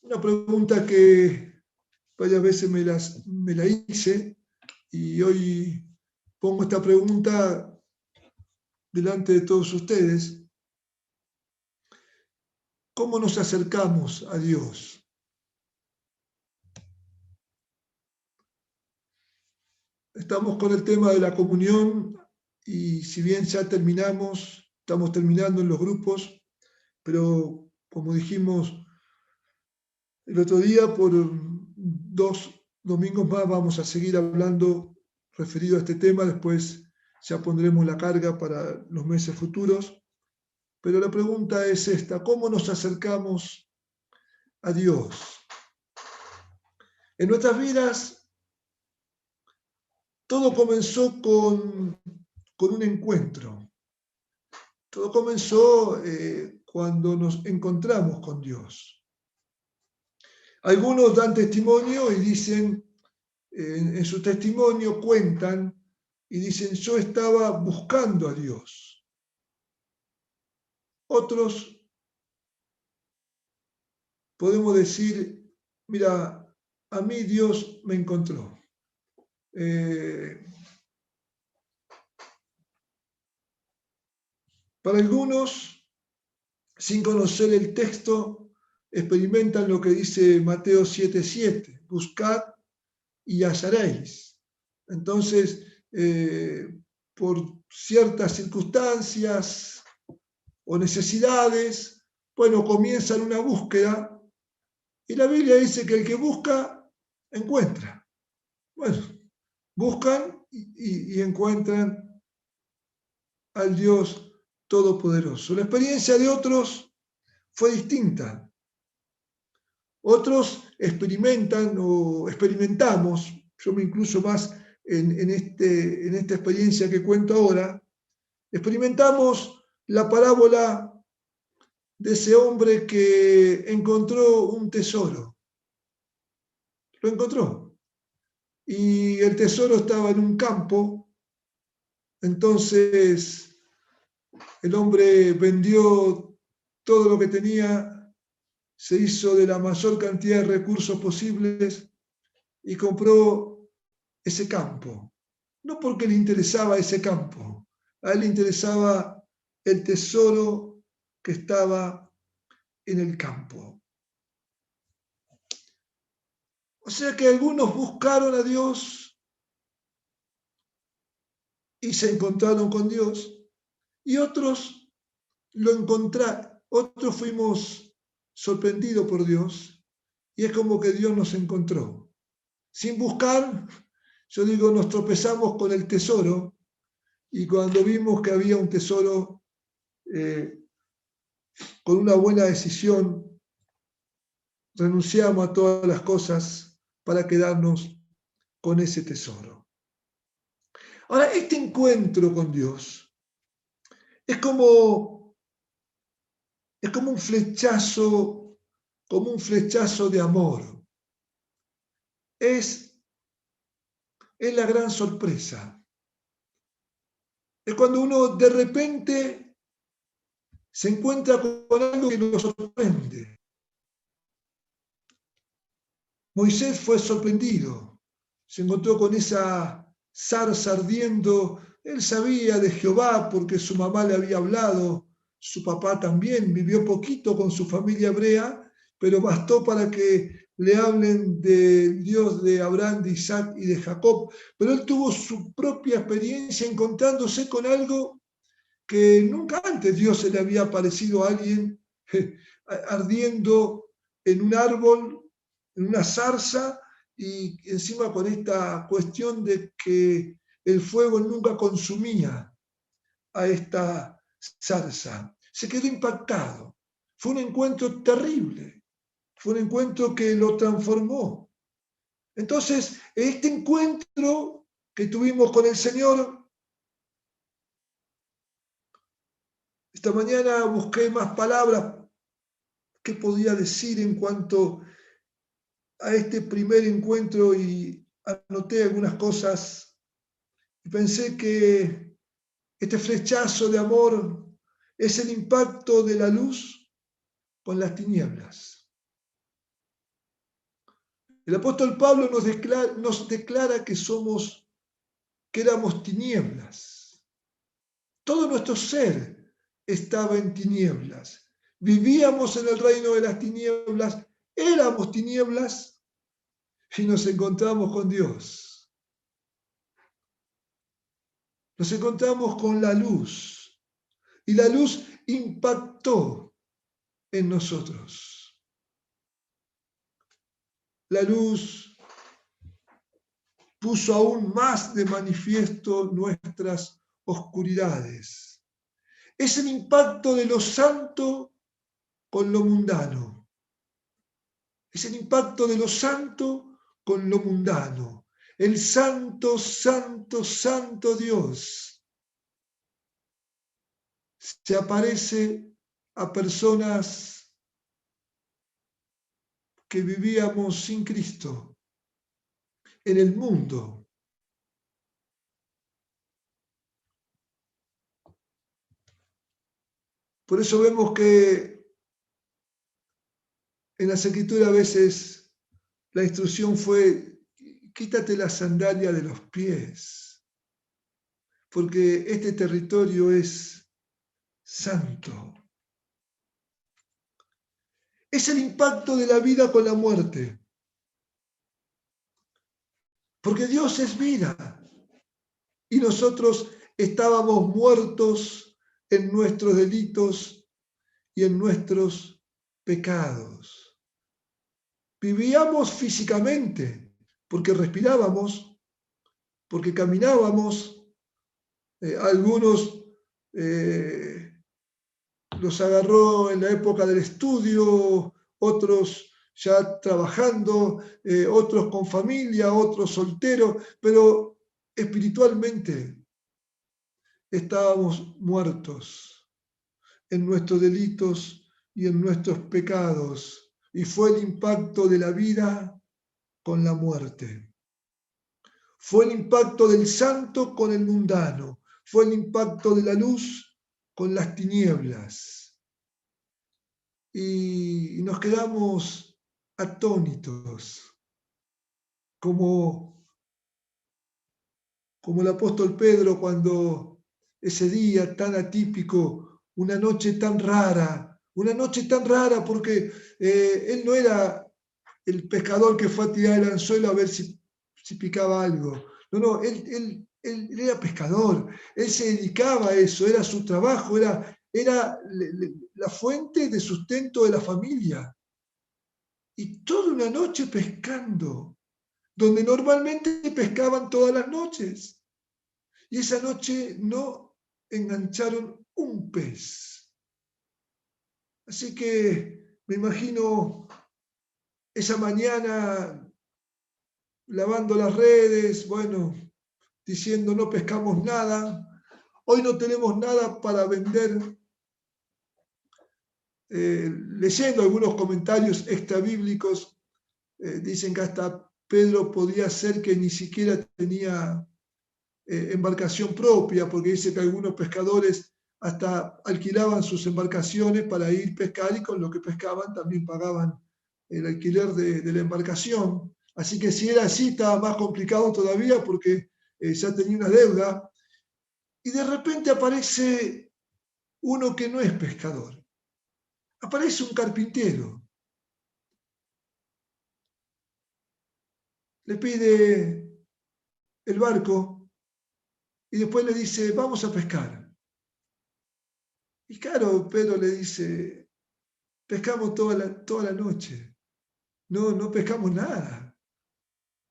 Una pregunta que varias veces me la hice y hoy pongo esta pregunta delante de todos ustedes. ¿Cómo nos acercamos a Dios? Estamos con el tema de la comunión y si bien ya estamos terminando en los grupos, pero como dijimos el otro día, por 2 domingos más vamos a seguir hablando referido a este tema, después ya pondremos la carga para los meses futuros. Pero la pregunta es esta: ¿cómo nos acercamos a Dios? En nuestras vidas todo comenzó con un encuentro. Todo comenzó cuando nos encontramos con Dios. Algunos dan testimonio y dicen, en su testimonio cuentan y dicen: yo estaba buscando a Dios. Otros podemos decir: mira, a mí Dios me encontró. Para algunos, sin conocer el texto, experimentan lo que dice Mateo 7:7, buscad y hallaréis. Entonces, por ciertas circunstancias o necesidades, bueno, comienzan una búsqueda y la Biblia dice que el que busca, encuentra. Bueno, buscan y encuentran al Dios Todopoderoso. La experiencia de otros fue distinta. Otros experimentamos, yo me incluyo más en esta experiencia que cuento ahora, experimentamos la parábola de ese hombre que encontró un tesoro. Lo encontró. Y el tesoro estaba en un campo. Entonces el hombre vendió todo lo que tenía, se hizo de la mayor cantidad de recursos posibles y compró ese campo. No porque le interesaba ese campo, a él le interesaba el tesoro que estaba en el campo. O sea que algunos buscaron a Dios y se encontraron con Dios, y otros lo encontraron, otros fuimos sorprendidos por Dios, y es como que Dios nos encontró. Sin buscar, yo digo, nos tropezamos con el tesoro, y cuando vimos que había un tesoro, con una buena decisión, renunciamos a todas las cosas para quedarnos con ese tesoro. Ahora, este encuentro con Dios es como un flechazo de amor. Es la gran sorpresa. Es cuando uno de repente se encuentra con algo que lo sorprende. Moisés fue sorprendido, se encontró con esa zarza ardiendo. Él sabía de Jehová porque su mamá le había hablado, su papá también, vivió poquito con su familia hebrea, pero bastó para que le hablen del Dios de Abraham, de Isaac y de Jacob. Pero él tuvo su propia experiencia encontrándose con algo que nunca antes Dios se le había aparecido a alguien ardiendo en un árbol, en una zarza, y encima con esta cuestión de que el fuego nunca consumía a esta zarza. Se quedó impactado. Fue un encuentro terrible. Fue un encuentro que lo transformó. Entonces, este encuentro que tuvimos con el Señor, esta mañana busqué más palabras que podía decir en cuanto a este primer encuentro y anoté algunas cosas y pensé que este flechazo de amor es el impacto de la luz con las tinieblas. El apóstol Pablo nos declara que éramos tinieblas. Todo nuestro ser estaba en tinieblas. Vivíamos en el reino de las tinieblas, éramos tinieblas y nos encontramos con Dios. Nos encontramos con la luz y la luz impactó en nosotros. La luz puso aún más de manifiesto nuestras oscuridades. Es el impacto de lo santo con lo mundano. Es el impacto de lo santo con lo mundano. El santo, santo, santo Dios se aparece a personas que vivíamos sin Cristo en el mundo. Por eso vemos que en las Escrituras a veces la instrucción fue: quítate la sandalia de los pies, porque este territorio es santo. Es el impacto de la vida con la muerte, porque Dios es vida y nosotros estábamos muertos en nuestros delitos y en nuestros pecados. Vivíamos físicamente, porque respirábamos, porque caminábamos. Algunos los agarró en la época del estudio, otros ya trabajando, otros con familia, otros solteros, pero espiritualmente estábamos muertos en nuestros delitos y en nuestros pecados, y fue el impacto de la vida con la muerte. Fue el impacto del santo con el mundano, fue el impacto de la luz con las tinieblas. Y nos quedamos atónitos, como el apóstol Pedro cuando ese día tan atípico, una noche tan rara porque él no era el pescador que fue a tirar el anzuelo a ver si picaba algo. No, él era pescador, él se dedicaba a eso, era su trabajo, era la fuente de sustento de la familia. Y toda una noche pescando, donde normalmente pescaban todas las noches. Y esa noche no engancharon un pez. Así que me imagino esa mañana lavando las redes, bueno, diciendo no pescamos nada, hoy no tenemos nada para vender. Leyendo algunos comentarios extrabíblicos, dicen que hasta Pedro podía ser que ni siquiera tenía embarcación propia, porque dice que algunos pescadores hasta alquilaban sus embarcaciones para ir a pescar y con lo que pescaban también pagaban el alquiler de la embarcación. Así que si era así, estaba más complicado todavía porque ya tenía una deuda. Y de repente aparece uno que no es pescador. Aparece un carpintero. Le pide el barco y después le dice, vamos a pescar. Y claro, Pedro le dice, pescamos toda la noche. No pescamos nada.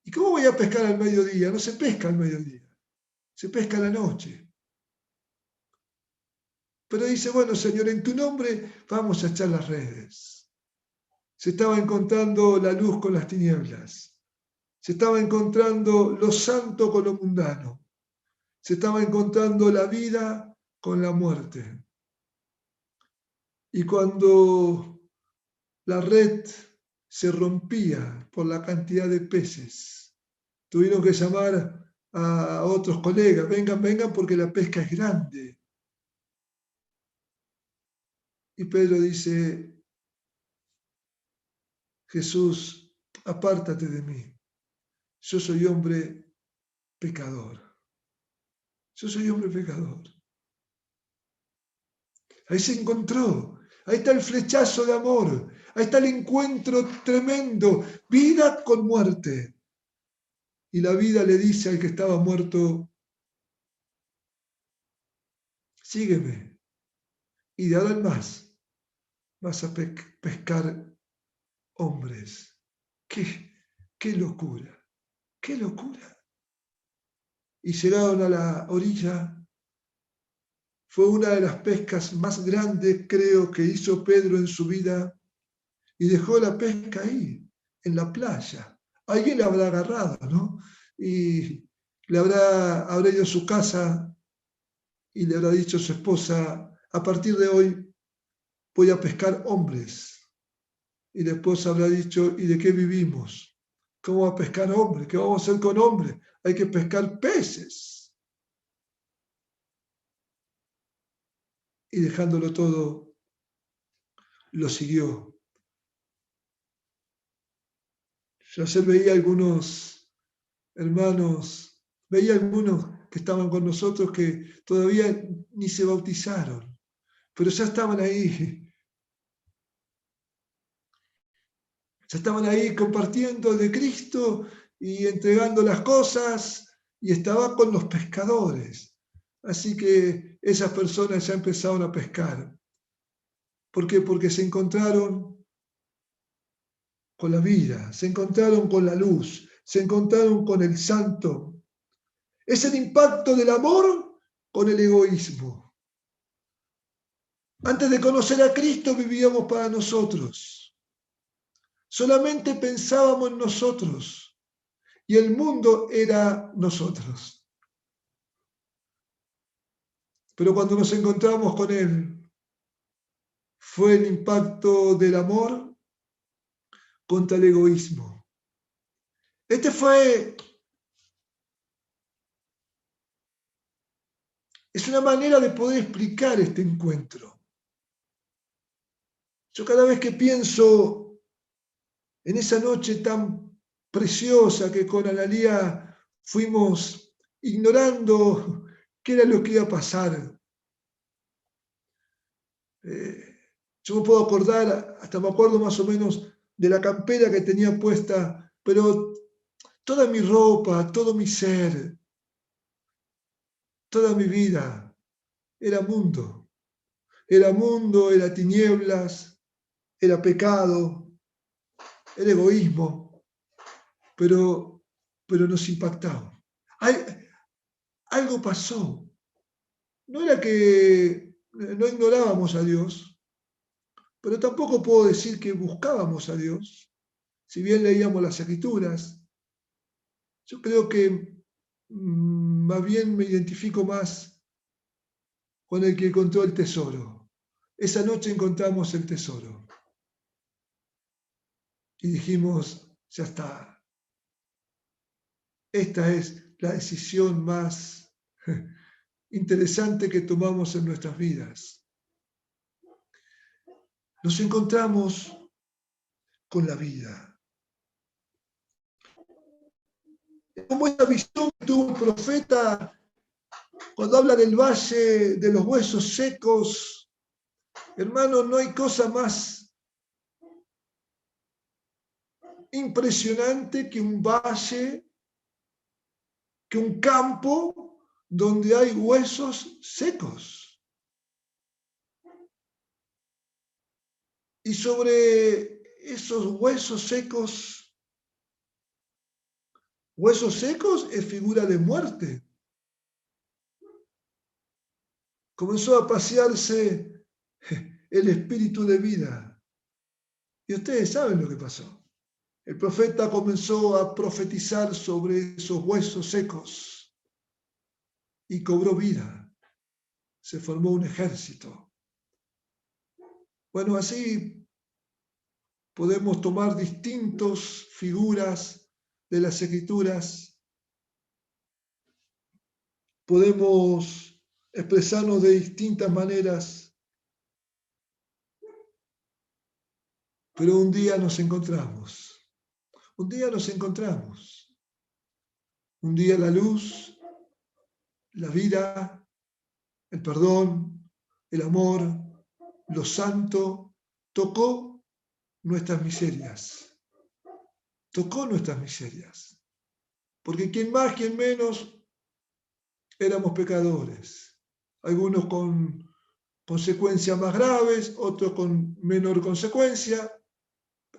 ¿Y cómo voy a pescar al mediodía? No se pesca al mediodía, se pesca a la noche. Pero dice, bueno, Señor, en tu nombre vamos a echar las redes. Se estaba encontrando la luz con las tinieblas. Se estaba encontrando lo santo con lo mundano. Se estaba encontrando la vida con la muerte. Y cuando la red se rompía por la cantidad de peces, tuvieron que llamar a otros colegas, vengan porque la pesca es grande. Y Pedro dice, Jesús, apártate de mí. Yo soy hombre pecador. Yo soy hombre pecador. Ahí se encontró. Ahí está el flechazo de amor. Ahí está el encuentro tremendo. Vida con muerte. Y la vida le dice al que estaba muerto, sígueme. Y de ahora en más vas a pescar hombres. ¡Qué locura! ¡Qué locura! Y llegaron a la orilla. Fue una de las pescas más grandes, creo, que hizo Pedro en su vida. Y dejó la pesca ahí, en la playa. Alguien la habrá agarrado, ¿no? Y habrá ido a su casa y le habrá dicho a su esposa, a partir de hoy voy a pescar hombres. Y la esposa habrá dicho, ¿y de qué vivimos? ¿Cómo va a pescar hombres? ¿Qué vamos a hacer con hombres? Hay que pescar peces. Y dejándolo todo, lo siguió. Yo ayer veía algunos hermanos, veía algunos que estaban con nosotros que todavía ni se bautizaron, pero ya estaban ahí. Ya estaban ahí compartiendo de Cristo y entregando las cosas y estaba con los pescadores. Así que esas personas ya empezaron a pescar. ¿Por qué? Porque se encontraron con la vida, se encontraron con la luz, se encontraron con el santo. Es el impacto del amor con el egoísmo. Antes de conocer a Cristo vivíamos para nosotros. Solamente pensábamos en nosotros y el mundo era nosotros. Pero cuando nos encontramos con Él, fue el impacto del amor contra el egoísmo. Es una manera de poder explicar este encuentro. Yo cada vez que pienso en esa noche tan preciosa que con Analía fuimos ignorando qué era lo que iba a pasar. Yo me puedo acordar, hasta me acuerdo más o menos de la campera que tenía puesta, pero toda mi ropa, todo mi ser, toda mi vida era mundo. Era mundo, era tinieblas, era pecado, era egoísmo, pero nos impactaba. Algo pasó. No era que no ignorábamos a Dios, pero tampoco puedo decir que buscábamos a Dios. Si bien leíamos las Escrituras, yo creo que más bien me identifico más con el que encontró el tesoro. Esa noche encontramos el tesoro. Y dijimos, ya está. Esta es la decisión más interesante que tomamos en nuestras vidas. Nos encontramos con la vida. Como esa visión que tuvo el profeta cuando habla del valle de los huesos secos. Hermano, no hay cosa más impresionante que un valle, que un campo donde hay huesos secos. Y sobre esos huesos secos es figura de muerte. Comenzó a pasearse el espíritu de vida. Y ustedes saben lo que pasó. El profeta comenzó a profetizar sobre esos huesos secos y cobró vida. Se formó un ejército. Bueno, así podemos tomar distintas figuras de las Escrituras. Podemos expresarnos de distintas maneras. Pero un día nos encontramos. Un día nos encontramos. Un día la luz, la vida, el perdón, el amor, lo santo, tocó nuestras miserias. Tocó nuestras miserias. Porque quien más, quien menos, éramos pecadores. Algunos con consecuencias más graves, otros con menor consecuencia.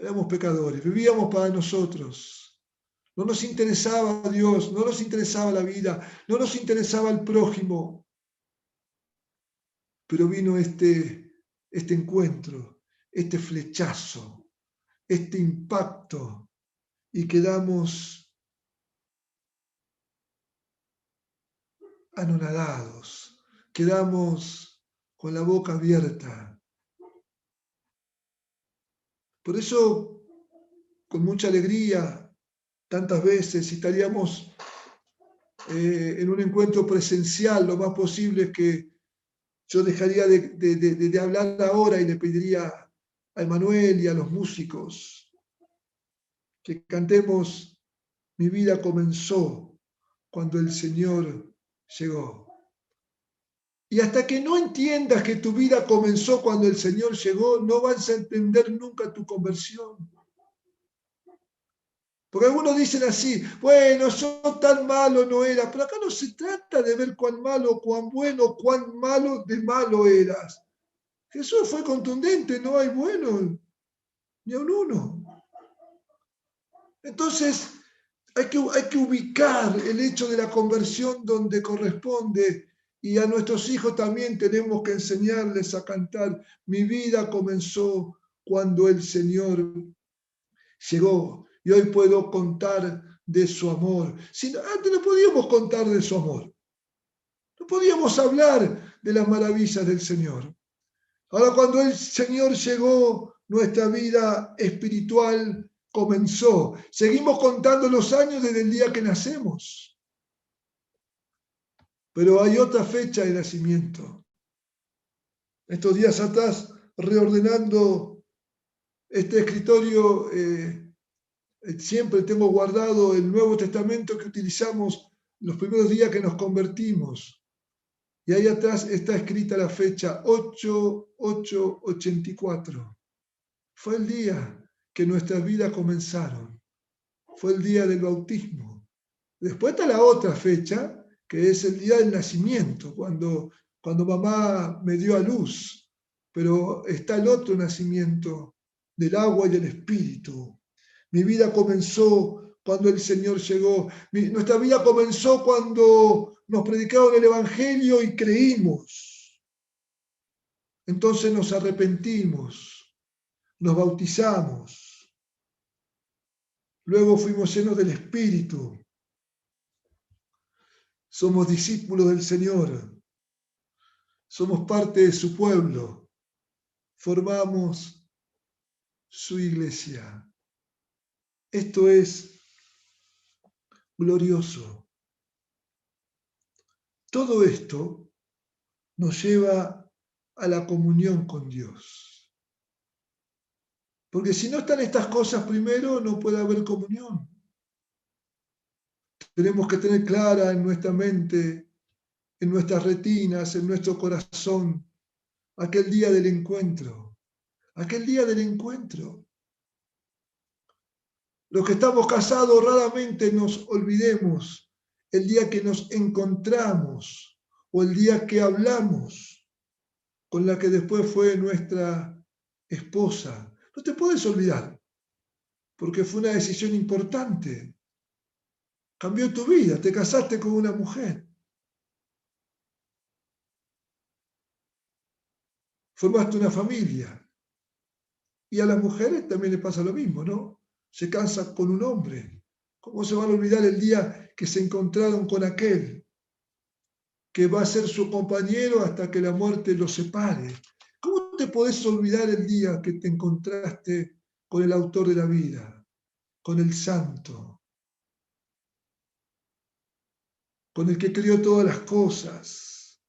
Éramos pecadores, vivíamos para nosotros. No nos interesaba Dios, no nos interesaba la vida, no nos interesaba el prójimo. Pero vino este encuentro, este flechazo, este impacto, y quedamos anonadados, quedamos con la boca abierta. Por eso, con mucha alegría, tantas veces estaríamos en un encuentro presencial, lo más posible es que yo dejaría de hablar ahora y le pediría a Emanuel y a los músicos que cantemos Mi vida comenzó cuando el Señor llegó. Y hasta que no entiendas que tu vida comenzó cuando el Señor llegó, no vas a entender nunca tu conversión. Porque algunos dicen así, bueno, yo tan malo no era, pero acá no se trata de ver cuán malo, cuán bueno, cuán malo de malo eras. Jesús fue contundente, no hay bueno, ni a un uno. Entonces, hay que ubicar el hecho de la conversión donde corresponde, y a nuestros hijos también tenemos que enseñarles a cantar. Mi vida comenzó cuando el Señor llegó y hoy puedo contar de su amor. Antes no podíamos contar de su amor, no podíamos hablar de las maravillas del Señor. Ahora cuando el Señor llegó, nuestra vida espiritual comenzó. Seguimos contando los años desde el día que nacemos. Pero hay otra fecha de nacimiento. Estos días atrás, reordenando este escritorio, siempre tengo guardado el Nuevo Testamento que utilizamos los primeros días que nos convertimos. Y ahí atrás está escrita la fecha 8884. Fue el día que nuestras vidas comenzaron. Fue el día del bautismo. Después está la otra fecha, que es el día del nacimiento, cuando mamá me dio a luz. Pero está el otro nacimiento del agua y del espíritu. Mi vida comenzó cuando el Señor llegó. Nuestra vida comenzó cuando nos predicaron el Evangelio y creímos. Entonces nos arrepentimos, nos bautizamos. Luego fuimos llenos del Espíritu. Somos discípulos del Señor. Somos parte de su pueblo. Formamos su iglesia. Esto es glorioso. Todo esto nos lleva a la comunión con Dios. Porque si no están estas cosas primero, no puede haber comunión. Tenemos que tener clara en nuestra mente, en nuestras retinas, en nuestro corazón, aquel día del encuentro. Aquel día del encuentro. Los que estamos casados raramente nos olvidemos el día que nos encontramos o el día que hablamos con la que después fue nuestra esposa. No te puedes olvidar, porque fue una decisión importante. Cambió tu vida, te casaste con una mujer. Formaste una familia. Y a las mujeres también le pasa lo mismo, ¿no? Se casa con un hombre. ¿Cómo se van a olvidar el día que se encontraron con aquel que va a ser su compañero hasta que la muerte los separe? ¿Cómo te podés olvidar el día que te encontraste con el autor de la vida, con el santo, con el que creó todas las cosas,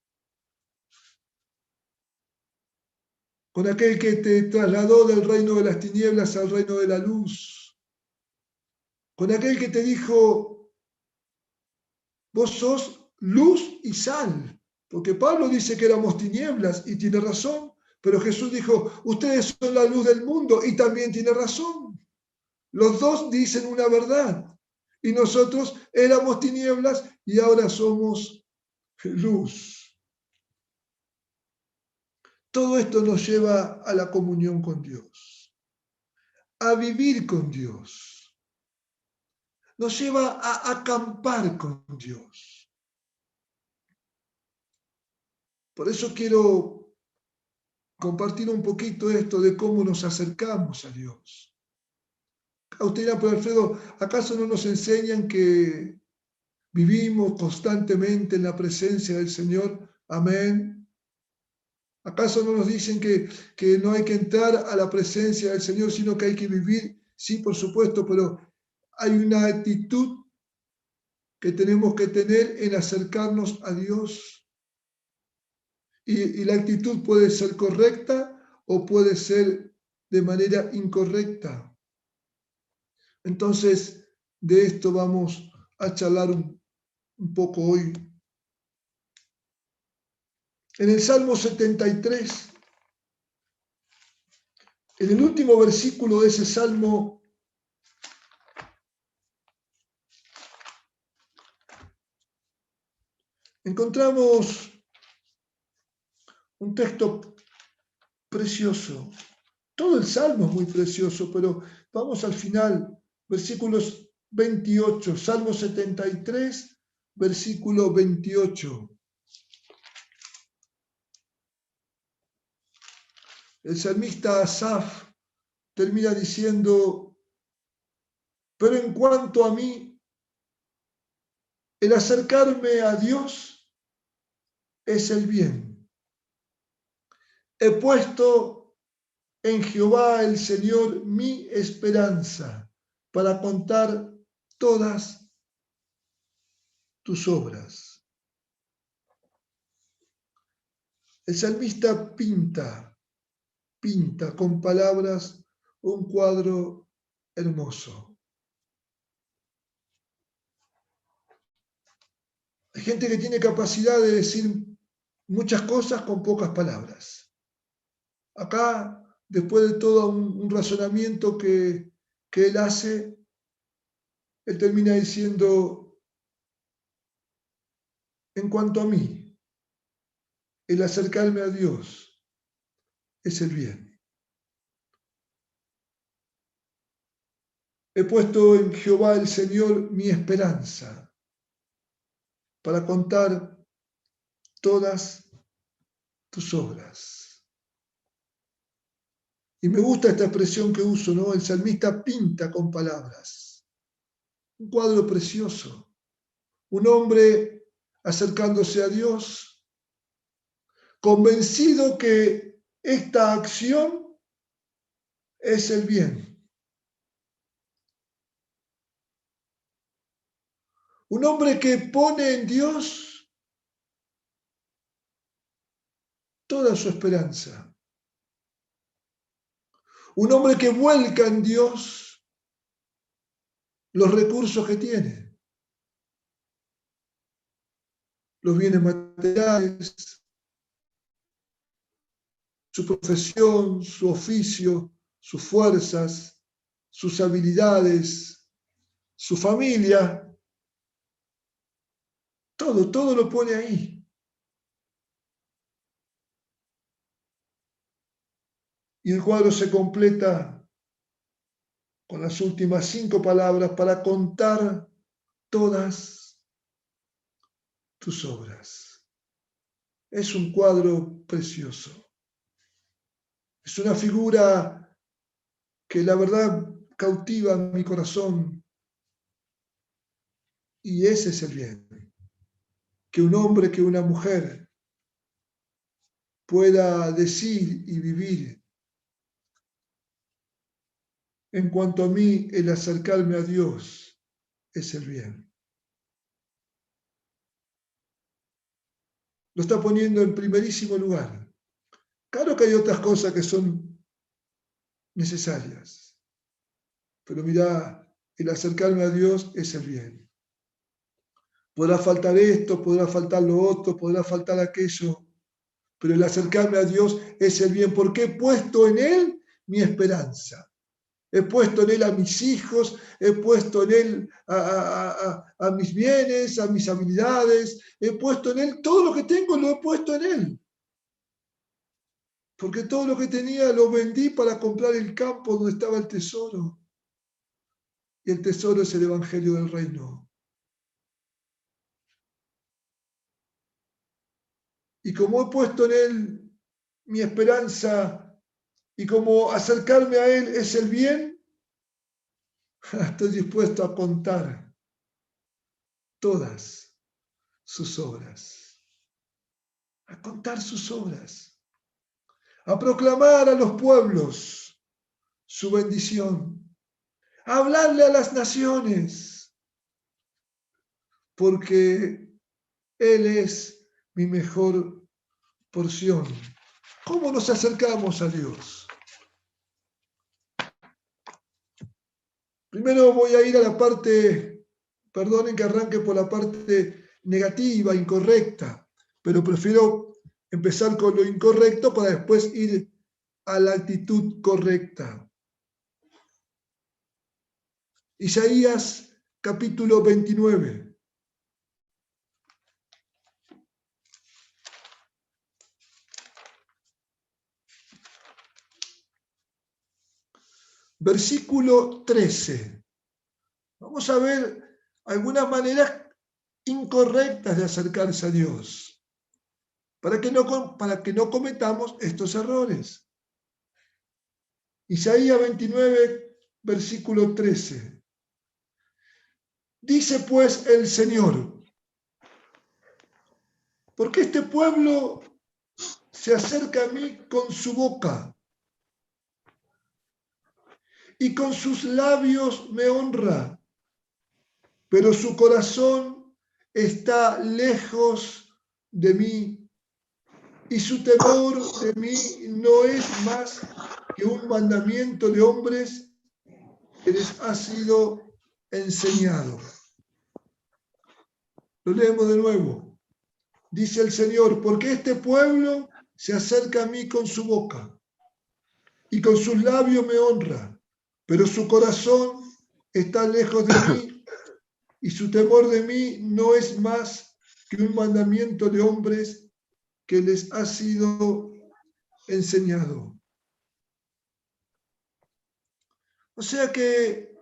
con aquel que te trasladó del reino de las tinieblas al reino de la luz? con aquel que te dijo, vos sos luz y sal, porque Pablo dice que éramos tinieblas y tiene razón, pero Jesús dijo, ustedes son la luz del mundo y también tiene razón. Los dos dicen una verdad y nosotros éramos tinieblas y ahora somos luz. Todo esto nos lleva a la comunión con Dios, a vivir con Dios. Nos lleva a acampar con Dios. Por eso quiero compartir un poquito esto de cómo nos acercamos a Dios. Usted dirá, pero Alfredo, ¿acaso no nos enseñan que vivimos constantemente en la presencia del Señor? Amén. ¿Acaso no nos dicen que no hay que entrar a la presencia del Señor, sino que hay que vivir? Sí, por supuesto, pero hay una actitud que tenemos que tener en acercarnos a Dios. Y la actitud puede ser correcta o puede ser de manera incorrecta. Entonces, de esto vamos a charlar un poco hoy. En el Salmo 73, en el último versículo de ese Salmo, encontramos un texto precioso. Todo el Salmo es muy precioso, pero vamos al final, versículos 28, Salmo 73, versículo 28. El salmista Asaf termina diciendo, pero en cuanto a mí, el acercarme a Dios es el bien. He puesto en Jehová el Señor mi esperanza para contar todas tus obras. El salmista pinta con palabras un cuadro hermoso. Hay gente que tiene capacidad de decir muchas cosas con pocas palabras. Acá, después de todo un razonamiento que él hace, él termina diciendo, en cuanto a mí, el acercarme a Dios es el bien. He puesto en Jehová el Señor mi esperanza para contar todas tus obras. Y me gusta esta expresión que uso, ¿no? El salmista pinta con palabras. Un cuadro precioso. Un hombre acercándose a Dios, convencido que esta acción es el bien. Un hombre que pone en Dios toda su esperanza. Un hombre que vuelca en Dios los recursos que tiene. Los bienes materiales, su profesión, su oficio, sus fuerzas, sus habilidades, su familia. Todo lo pone ahí. Y el cuadro se completa con las últimas 5 palabras para contar todas tus obras. Es un cuadro precioso. Es una figura que la verdad cautiva mi corazón. Y ese es el bien. Que un hombre, que una mujer pueda decir y vivir. En cuanto a mí, el acercarme a Dios es el bien. Lo está poniendo en primerísimo lugar. Claro que hay otras cosas que son necesarias, pero mirá, el acercarme a Dios es el bien. Podrá faltar esto, podrá faltar lo otro, podrá faltar aquello, pero el acercarme a Dios es el bien, porque he puesto en Él mi esperanza. He puesto en Él a mis hijos, he puesto en Él a mis bienes, a mis habilidades, he puesto en Él todo lo que tengo, lo he puesto en Él. Porque todo lo que tenía lo vendí para comprar el campo donde estaba el tesoro. Y el tesoro es el Evangelio del Reino. Y como he puesto en Él mi esperanza y como acercarme a Él es el bien, estoy dispuesto a contar todas sus obras. A contar sus obras. A proclamar a los pueblos su bendición. A hablarle a las naciones. Porque Él es mi mejor porción. ¿Cómo nos acercamos a Dios? Primero voy a ir a la parte, perdonen que arranque por la parte negativa, incorrecta, pero prefiero empezar con lo incorrecto para después ir a la actitud correcta. Isaías capítulo 29. Versículo 13. Vamos a ver algunas maneras incorrectas de acercarse a Dios, para que no cometamos estos errores. Isaías 29, versículo 13. Dice pues el Señor, porque este pueblo se acerca a mí con su boca y con sus labios me honra, pero su corazón está lejos de mí y su temor de mí no es más que un mandamiento de hombres que les ha sido enseñado. Lo leemos de nuevo. Dice el Señor, porque este pueblo se acerca a mí con su boca y con sus labios me honra, pero su corazón está lejos de mí y su temor de mí no es más que un mandamiento de hombres que les ha sido enseñado. O sea que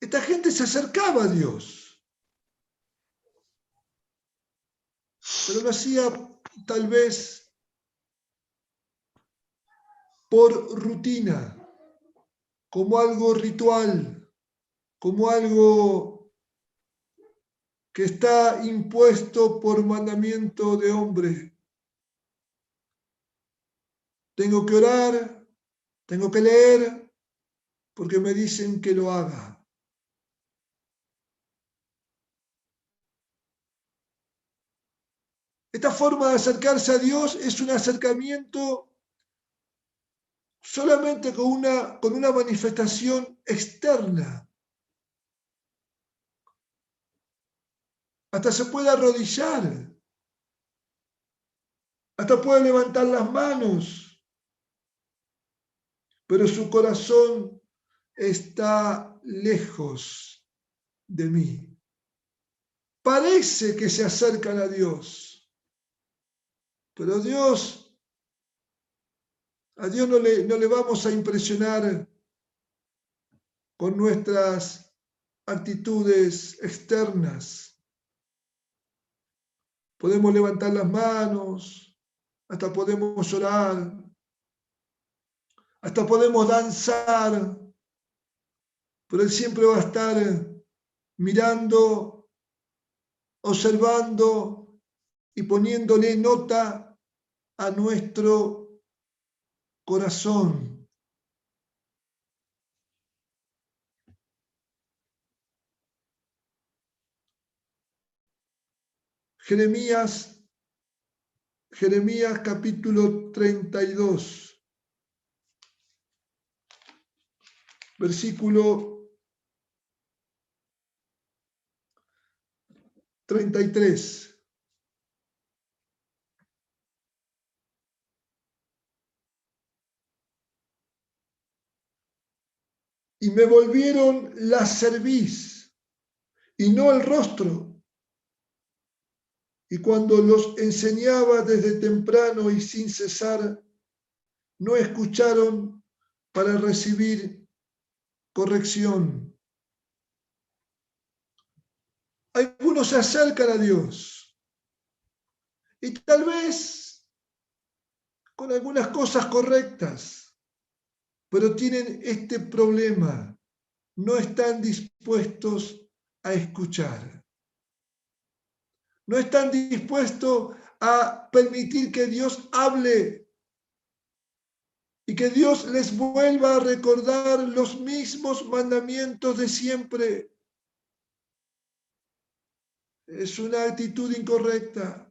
esta gente se acercaba a Dios, pero lo hacía tal vez por rutina, como algo ritual, como algo que está impuesto por mandamiento de hombre. Tengo que orar, tengo que leer, porque me dicen que lo haga. Esta forma de acercarse a Dios es un acercamiento solamente con una manifestación externa. Hasta se puede arrodillar, hasta puede levantar las manos, pero su corazón está lejos de mí. Parece que se acercan a Dios, pero a Dios no le vamos a impresionar con nuestras actitudes externas. Podemos levantar las manos, hasta podemos llorar, hasta podemos danzar, pero Él siempre va a estar mirando, observando y poniéndole nota a nuestro corazón. Jeremías capítulo 32, versículo 33. Y me volvieron la cerviz y no el rostro. Y cuando los enseñaba desde temprano y sin cesar, no escucharon para recibir corrección. Algunos se acercan a Dios y tal vez con algunas cosas correctas, pero tienen este problema, no están dispuestos a escuchar. No están dispuestos a permitir que Dios hable y que Dios les vuelva a recordar los mismos mandamientos de siempre. Es una actitud incorrecta.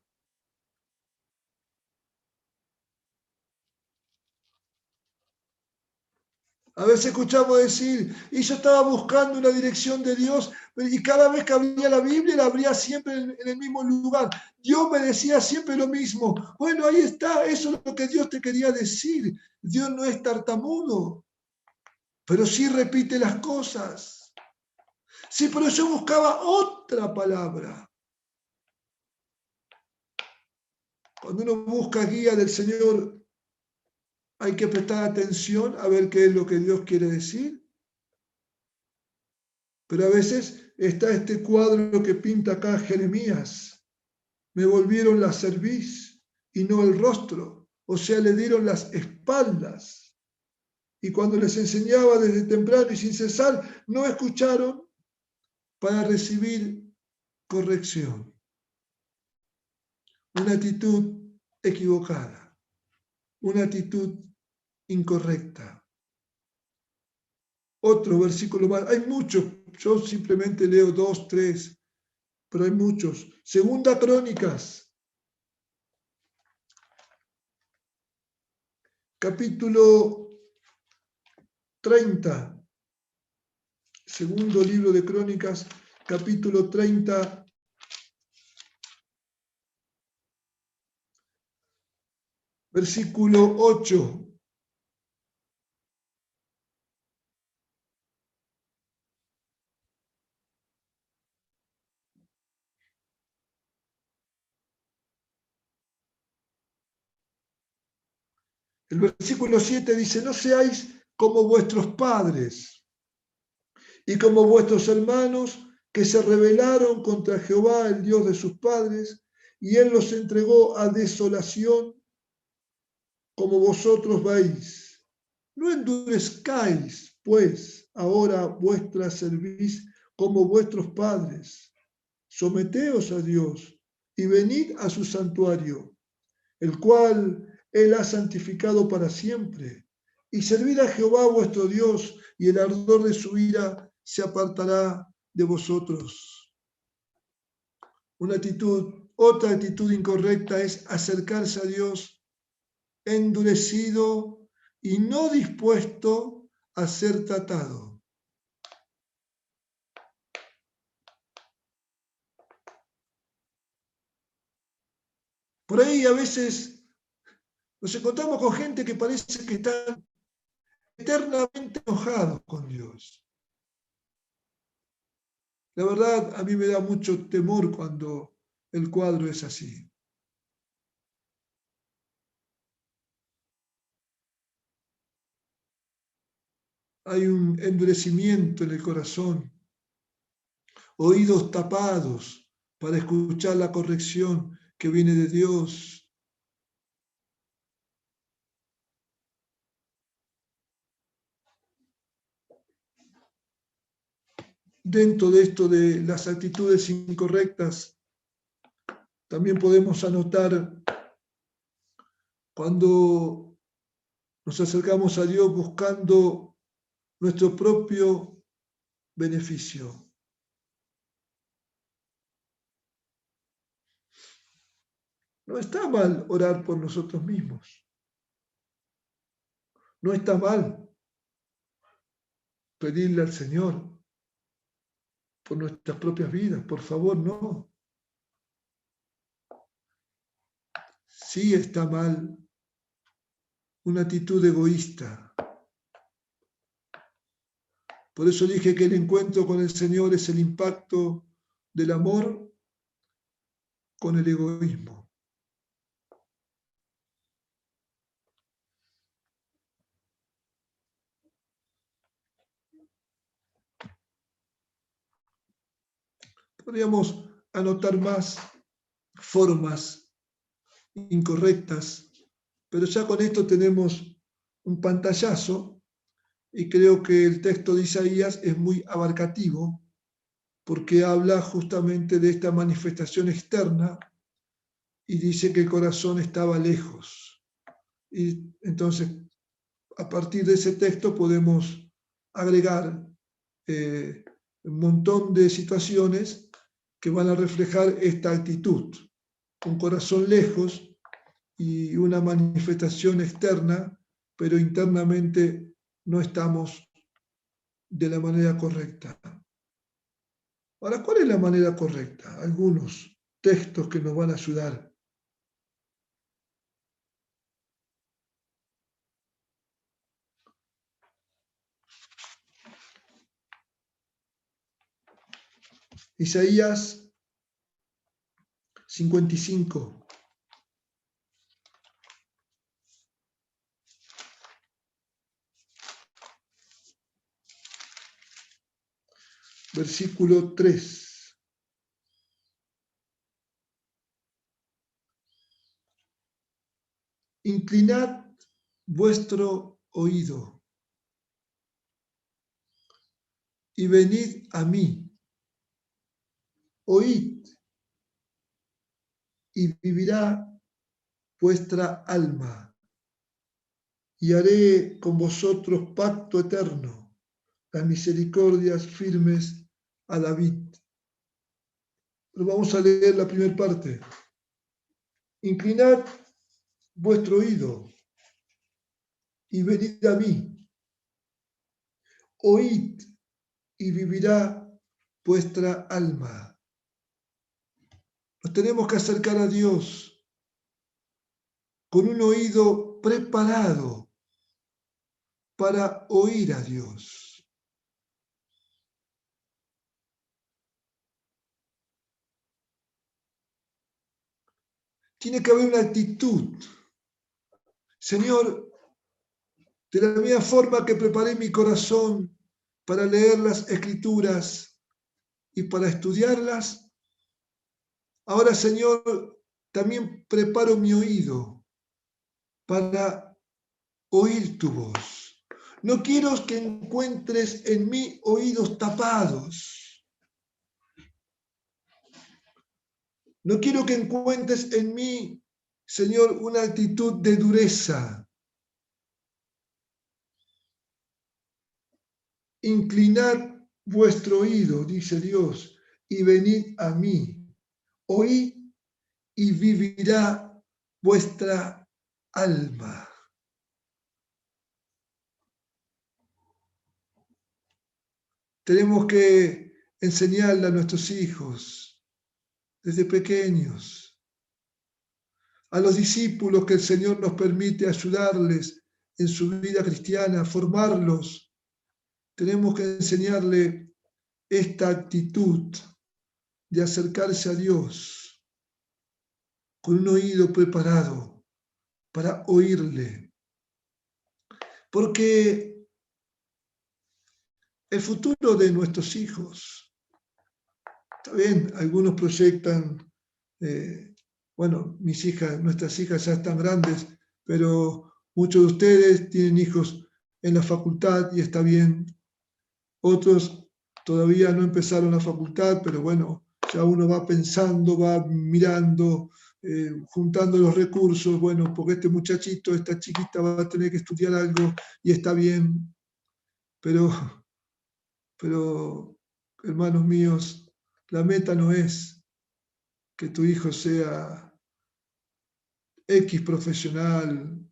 A veces escuchamos decir, y yo estaba buscando una dirección de Dios, y cada vez que abría la Biblia, la abría siempre en el mismo lugar. Dios me decía siempre lo mismo. Bueno, ahí está, eso es lo que Dios te quería decir. Dios no es tartamudo, pero sí repite las cosas. Sí, pero yo buscaba otra palabra. Cuando uno busca guía del Señor, hay que prestar atención a ver qué es lo que Dios quiere decir. Pero a veces está este cuadro que pinta acá Jeremías. Me volvieron la cerviz y no el rostro. O sea, le dieron las espaldas. Y cuando les enseñaba desde temprano y sin cesar, no escucharon para recibir corrección. Una actitud equivocada. Una actitud incorrecta. Otro versículo más. Hay muchos. Yo simplemente leo 2, 3. Pero hay muchos. Segunda Crónicas, capítulo 30. Segundo libro de Crónicas, capítulo 30, versículo 8. El versículo 7 dice, no seáis como vuestros padres y como vuestros hermanos que se rebelaron contra Jehová, el Dios de sus padres, y él los entregó a desolación como vosotros veis. No endurezcáis, pues, ahora vuestra cerviz como vuestros padres. Someteos a Dios y venid a su santuario, el cual Él ha santificado para siempre. Y servid a Jehová vuestro Dios, y el ardor de su ira se apartará de vosotros. Otra actitud incorrecta es acercarse a Dios endurecido y no dispuesto a ser tratado. Por ahí a veces nos encontramos con gente que parece que están eternamente enojados con Dios. La verdad, a mí me da mucho temor cuando el cuadro es así. Hay un endurecimiento en el corazón, oídos tapados para escuchar la corrección que viene de Dios. Dentro de esto de las actitudes incorrectas, también podemos anotar cuando nos acercamos a Dios buscando nuestro propio beneficio. No está mal orar por nosotros mismos. No está mal pedirle al Señor por nuestras propias vidas. Por favor, no. sí está mal una actitud egoísta. Por eso dije que el encuentro con el Señor es el impacto del amor con el egoísmo. Podríamos anotar más formas incorrectas, pero ya con esto tenemos un pantallazo y creo que el texto de Isaías es muy abarcativo porque habla justamente de esta manifestación externa y dice que el corazón estaba lejos. Y entonces, a partir de ese texto podemos agregar un montón de situaciones que van a reflejar esta actitud. Un corazón lejos y una manifestación externa, pero internamente no estamos de la manera correcta. Ahora, ¿cuál es la manera correcta? Algunos textos que nos van a ayudar. Isaías 55. Versículo 3. Inclinad vuestro oído y venid a mí. Oíd y vivirá vuestra alma, y haré con vosotros pacto eterno, las misericordias firmes a David. Pero vamos a leer la primera parte. Inclinad vuestro oído y venid a mí. Oíd y vivirá vuestra alma. Nos tenemos que acercar a Dios con un oído preparado para oír a Dios. Tiene que haber una actitud. Señor, de la misma forma que preparé mi corazón para leer las Escrituras y para estudiarlas, ahora, Señor, también preparo mi oído para oír tu voz. No quiero que encuentres en mí oídos tapados. No quiero que encuentres en mí, Señor, una actitud de dureza. Inclinad vuestro oído, dice Dios, y venid a mí. Oíd y vivirá vuestra alma. Tenemos que enseñarle a nuestros hijos desde pequeños, a los discípulos que el Señor nos permite ayudarles en su vida cristiana, formarlos. Tenemos que enseñarle esta actitud de acercarse a Dios con un oído preparado para oírle. Porque el futuro de nuestros hijos, está bien, algunos proyectan, nuestras hijas ya están grandes, pero muchos de ustedes tienen hijos en la facultad y está bien. Otros todavía no empezaron la facultad, pero bueno, ya uno va pensando, va mirando, juntando los recursos, bueno, porque este muchachito, esta chiquita va a tener que estudiar algo y está bien, pero hermanos míos, la meta no es que tu hijo sea X profesional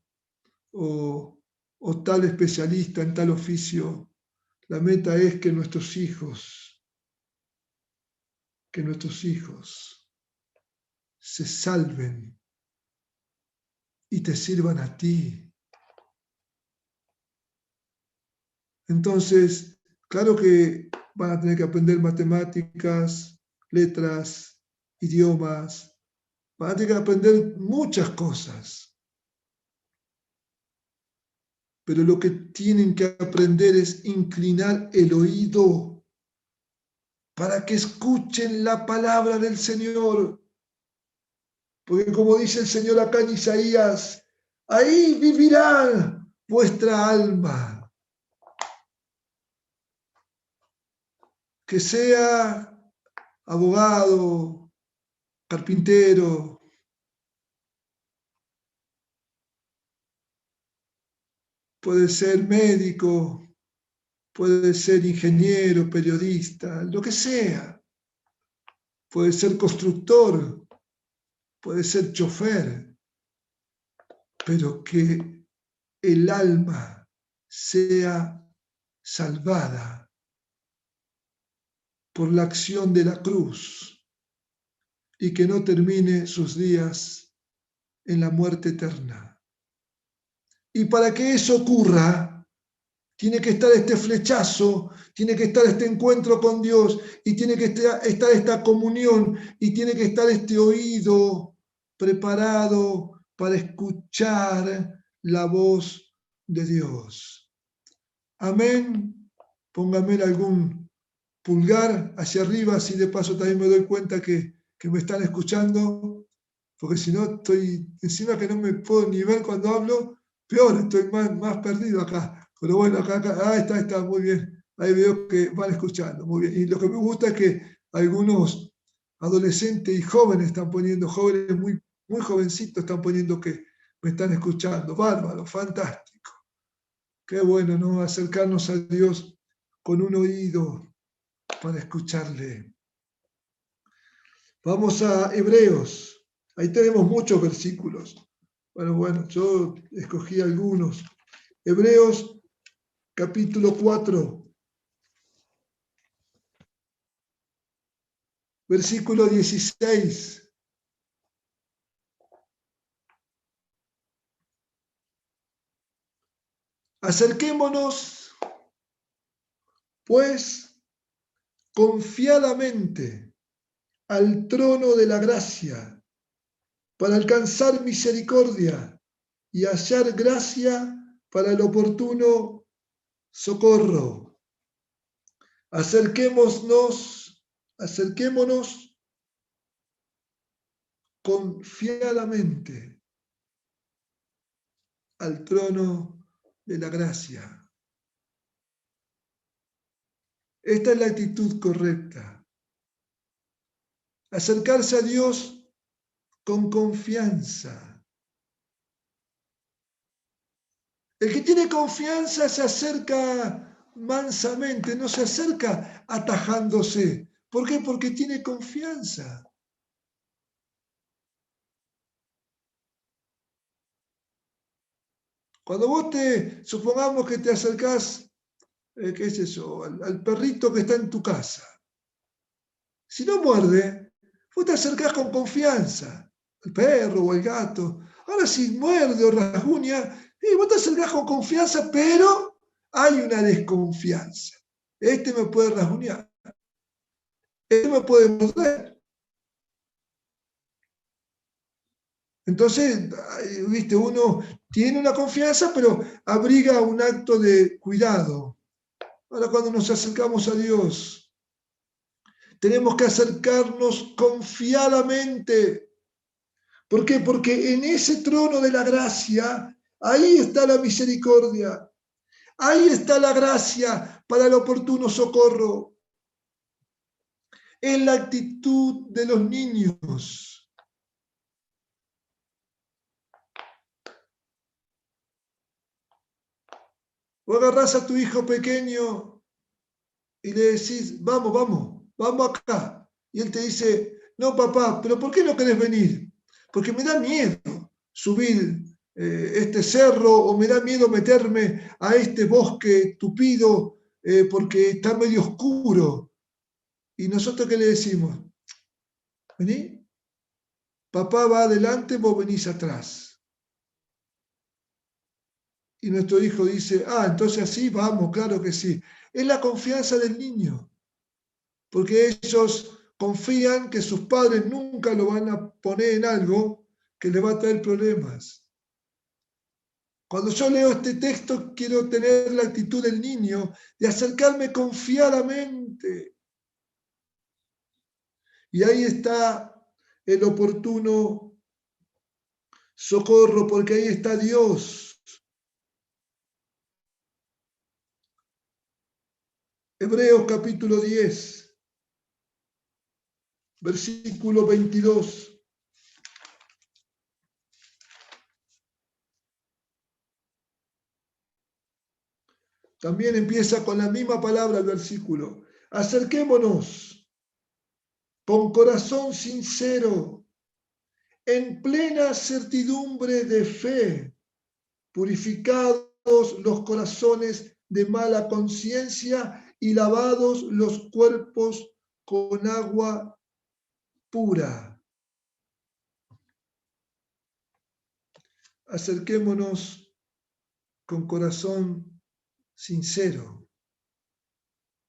o tal especialista en tal oficio. La meta es que nuestros hijos se salven y te sirvan a ti. Entonces, claro que van a tener que aprender matemáticas, letras, idiomas, van a tener que aprender muchas cosas. Pero lo que tienen que aprender es inclinar el oído para que escuchen la palabra del Señor. Porque como dice el Señor acá en Isaías, ahí vivirá vuestra alma. Que sea abogado, carpintero, puede ser médico, puede ser ingeniero, periodista, lo que sea. Puede ser constructor, puede ser chofer, pero que el alma sea salvada por la acción de la cruz y que no termine sus días en la muerte eterna. Y para que eso ocurra, tiene que estar este flechazo, tiene que estar este encuentro con Dios y tiene que estar esta comunión y tiene que estar este oído preparado para escuchar la voz de Dios. Amén. Póngame algún pulgar hacia arriba, así de paso también me doy cuenta que me están escuchando, porque si no estoy, encima que no me puedo ni ver cuando hablo, peor, estoy más perdido acá. Pero bueno, acá, está, muy bien. Ahí veo que van escuchando, muy bien. Y lo que me gusta es que algunos adolescentes y jóvenes están poniendo, jóvenes muy jovencitos están poniendo que me están escuchando. Bárbaro, fantástico. Qué bueno, ¿no? Acercarnos a Dios con un oído para escucharle. Vamos a Hebreos. Ahí tenemos muchos versículos. Bueno, yo escogí algunos. Hebreos capítulo 4, versículo 16. Acerquémonos, pues, confiadamente al trono de la gracia para alcanzar misericordia y hallar gracia para el oportuno socorro. Acerquémonos confiadamente al trono de la gracia. Esta es la actitud correcta. Acercarse a Dios con confianza. El que tiene confianza se acerca mansamente, no se acerca atajándose. ¿Por qué? Porque tiene confianza. Cuando vos supongamos que te acercás, ¿qué es eso? Al perrito que está en tu casa. Si no muerde, vos te acercás con confianza, el perro o el gato. Ahora si muerde o rasguña, vos te acercás con confianza, pero hay una desconfianza. Este me puede rasguñar, este me puede morder. Entonces, viste, uno tiene una confianza, pero abriga un acto de cuidado. Ahora cuando nos acercamos a Dios, tenemos que acercarnos confiadamente. ¿Por qué? Porque en ese trono de la gracia, ahí está la misericordia, ahí está la gracia para el oportuno socorro. Es la actitud de los niños. O agarrás a tu hijo pequeño y le decís, vamos acá. Y él te dice, no papá, pero ¿por qué no querés venir? Porque me da miedo subir este cerro o me da miedo meterme a este bosque tupido porque está medio oscuro. ¿Y nosotros qué le decimos? Vení, papá va adelante, vos venís atrás. Y nuestro hijo dice, entonces así, vamos, claro que sí. Es la confianza del niño, porque ellos confían que sus padres nunca lo van a poner en algo que le va a traer problemas. Cuando yo leo este texto, quiero tener la actitud del niño de acercarme confiadamente. Y ahí está el oportuno socorro, porque ahí está Dios. Hebreos capítulo 10, versículo 22. También empieza con la misma palabra el versículo. Acerquémonos con corazón sincero, en plena certidumbre de fe, purificados los corazones de mala conciencia y lavados los cuerpos con agua pura. Acerquémonos con corazón sincero.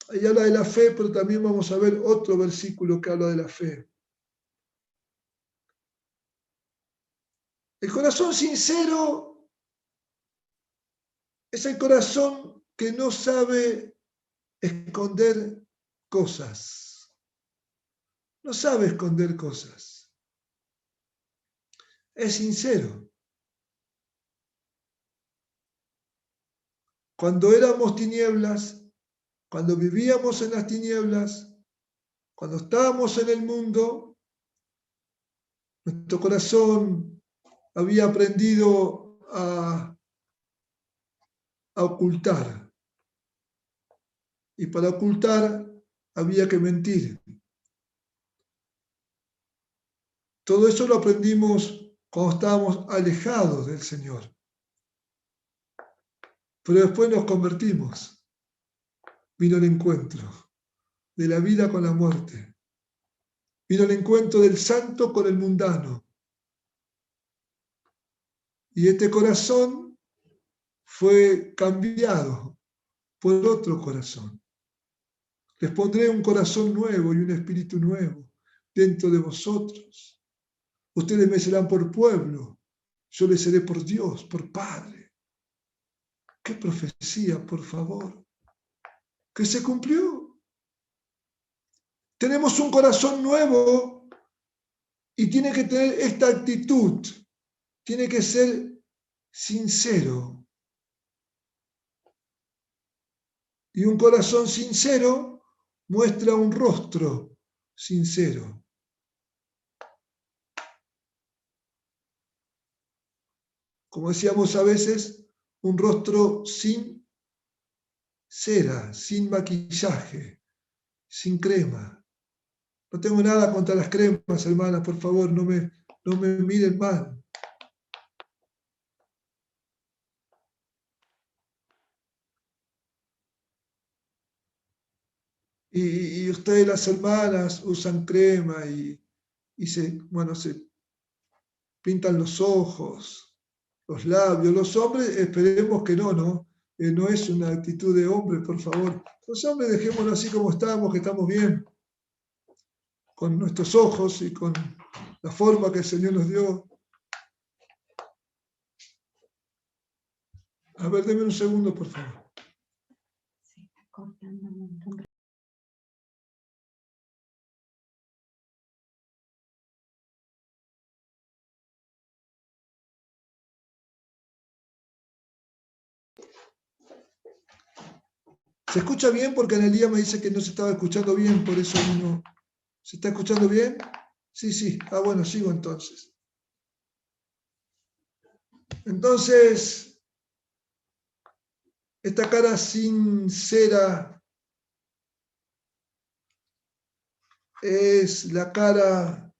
Ahí habla de la fe, pero también vamos a ver otro versículo que habla de la fe. El corazón sincero es el corazón que no sabe esconder cosas. No sabe esconder cosas. Es sincero. Cuando éramos tinieblas, cuando vivíamos en las tinieblas, cuando estábamos en el mundo, nuestro corazón había aprendido a ocultar. Y para ocultar había que mentir. Todo eso lo aprendimos cuando estábamos alejados del Señor. Pero después nos convertimos. Vino el encuentro de la vida con la muerte. Vino el encuentro del santo con el mundano. Y este corazón fue cambiado por otro corazón. Les pondré un corazón nuevo y un espíritu nuevo dentro de vosotros. Ustedes me serán por pueblo, yo les seré por Dios, por Padre. ¡Qué profecía, por favor! Que se cumplió. Tenemos un corazón nuevo y tiene que tener esta actitud. Tiene que ser sincero. Y un corazón sincero muestra un rostro sincero. Como decíamos a veces, un rostro sin cera, sin maquillaje, sin crema. No tengo nada contra las cremas, hermanas, por favor, no me miren mal. Y ustedes, las hermanas, usan crema y se pintan los ojos, los labios. Los hombres, esperemos que no, ¿no? No es una actitud de hombre, por favor. Los hombres dejémoslo así como estamos, que estamos bien, con nuestros ojos y con la forma que el Señor nos dio. A ver, denme un segundo, por favor. Se está cortando un montón. ¿Se escucha bien? Porque Analía me dice que no se estaba escuchando bien, por eso no. ¿Se está escuchando bien? Sí. Bueno, sigo entonces. Entonces, esta cara sincera es la cara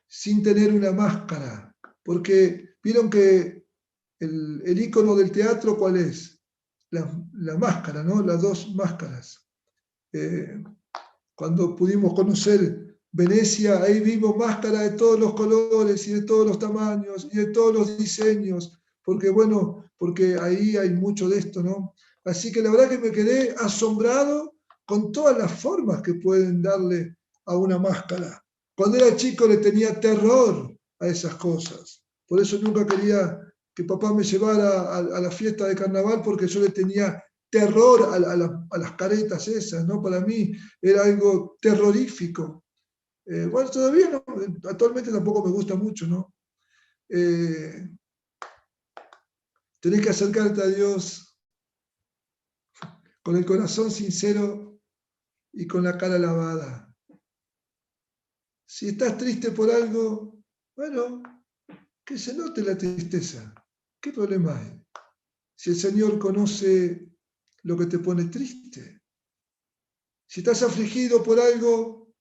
sin tener una máscara, porque vieron que el icono del teatro, ¿cuál es? La máscara, ¿no? Las dos máscaras. Cuando pudimos conocer Venecia, ahí vimos máscaras de todos los colores y de todos los tamaños y de todos los diseños, porque bueno, porque ahí hay mucho de esto, ¿no? Así que la verdad que me quedé asombrado con todas las formas que pueden darle a una máscara. Cuando era chico le tenía terror a esas cosas. Por eso nunca quería que papá me llevara a la fiesta de carnaval, porque yo le tenía terror a las caretas esas, ¿no? Para mí era algo terrorífico. Bueno, todavía no, actualmente tampoco me gusta mucho, ¿no? Tenés que acercarte a Dios con el corazón sincero y con la cara lavada. Si estás triste por algo, bueno, que se note la tristeza. ¿Qué problema hay? Si el Señor conoce lo que te pone triste. Si estás afligido por algo,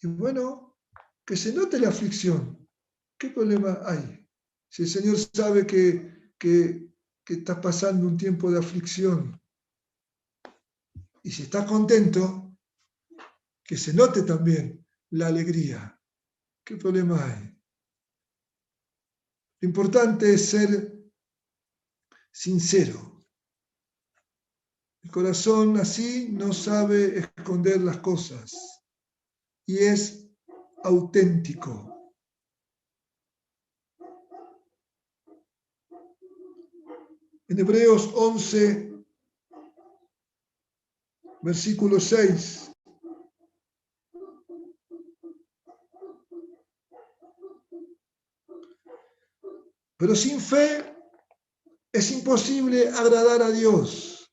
y bueno, que se note la aflicción. ¿Qué problema hay? Si el Señor sabe que estás pasando un tiempo de aflicción, y si estás contento, que se note también la alegría. ¿Qué problema hay? Lo importante es ser sincero. El corazón así no sabe esconder las cosas y es auténtico. En Hebreos 11, versículo 6. Pero sin fe es imposible agradar a Dios,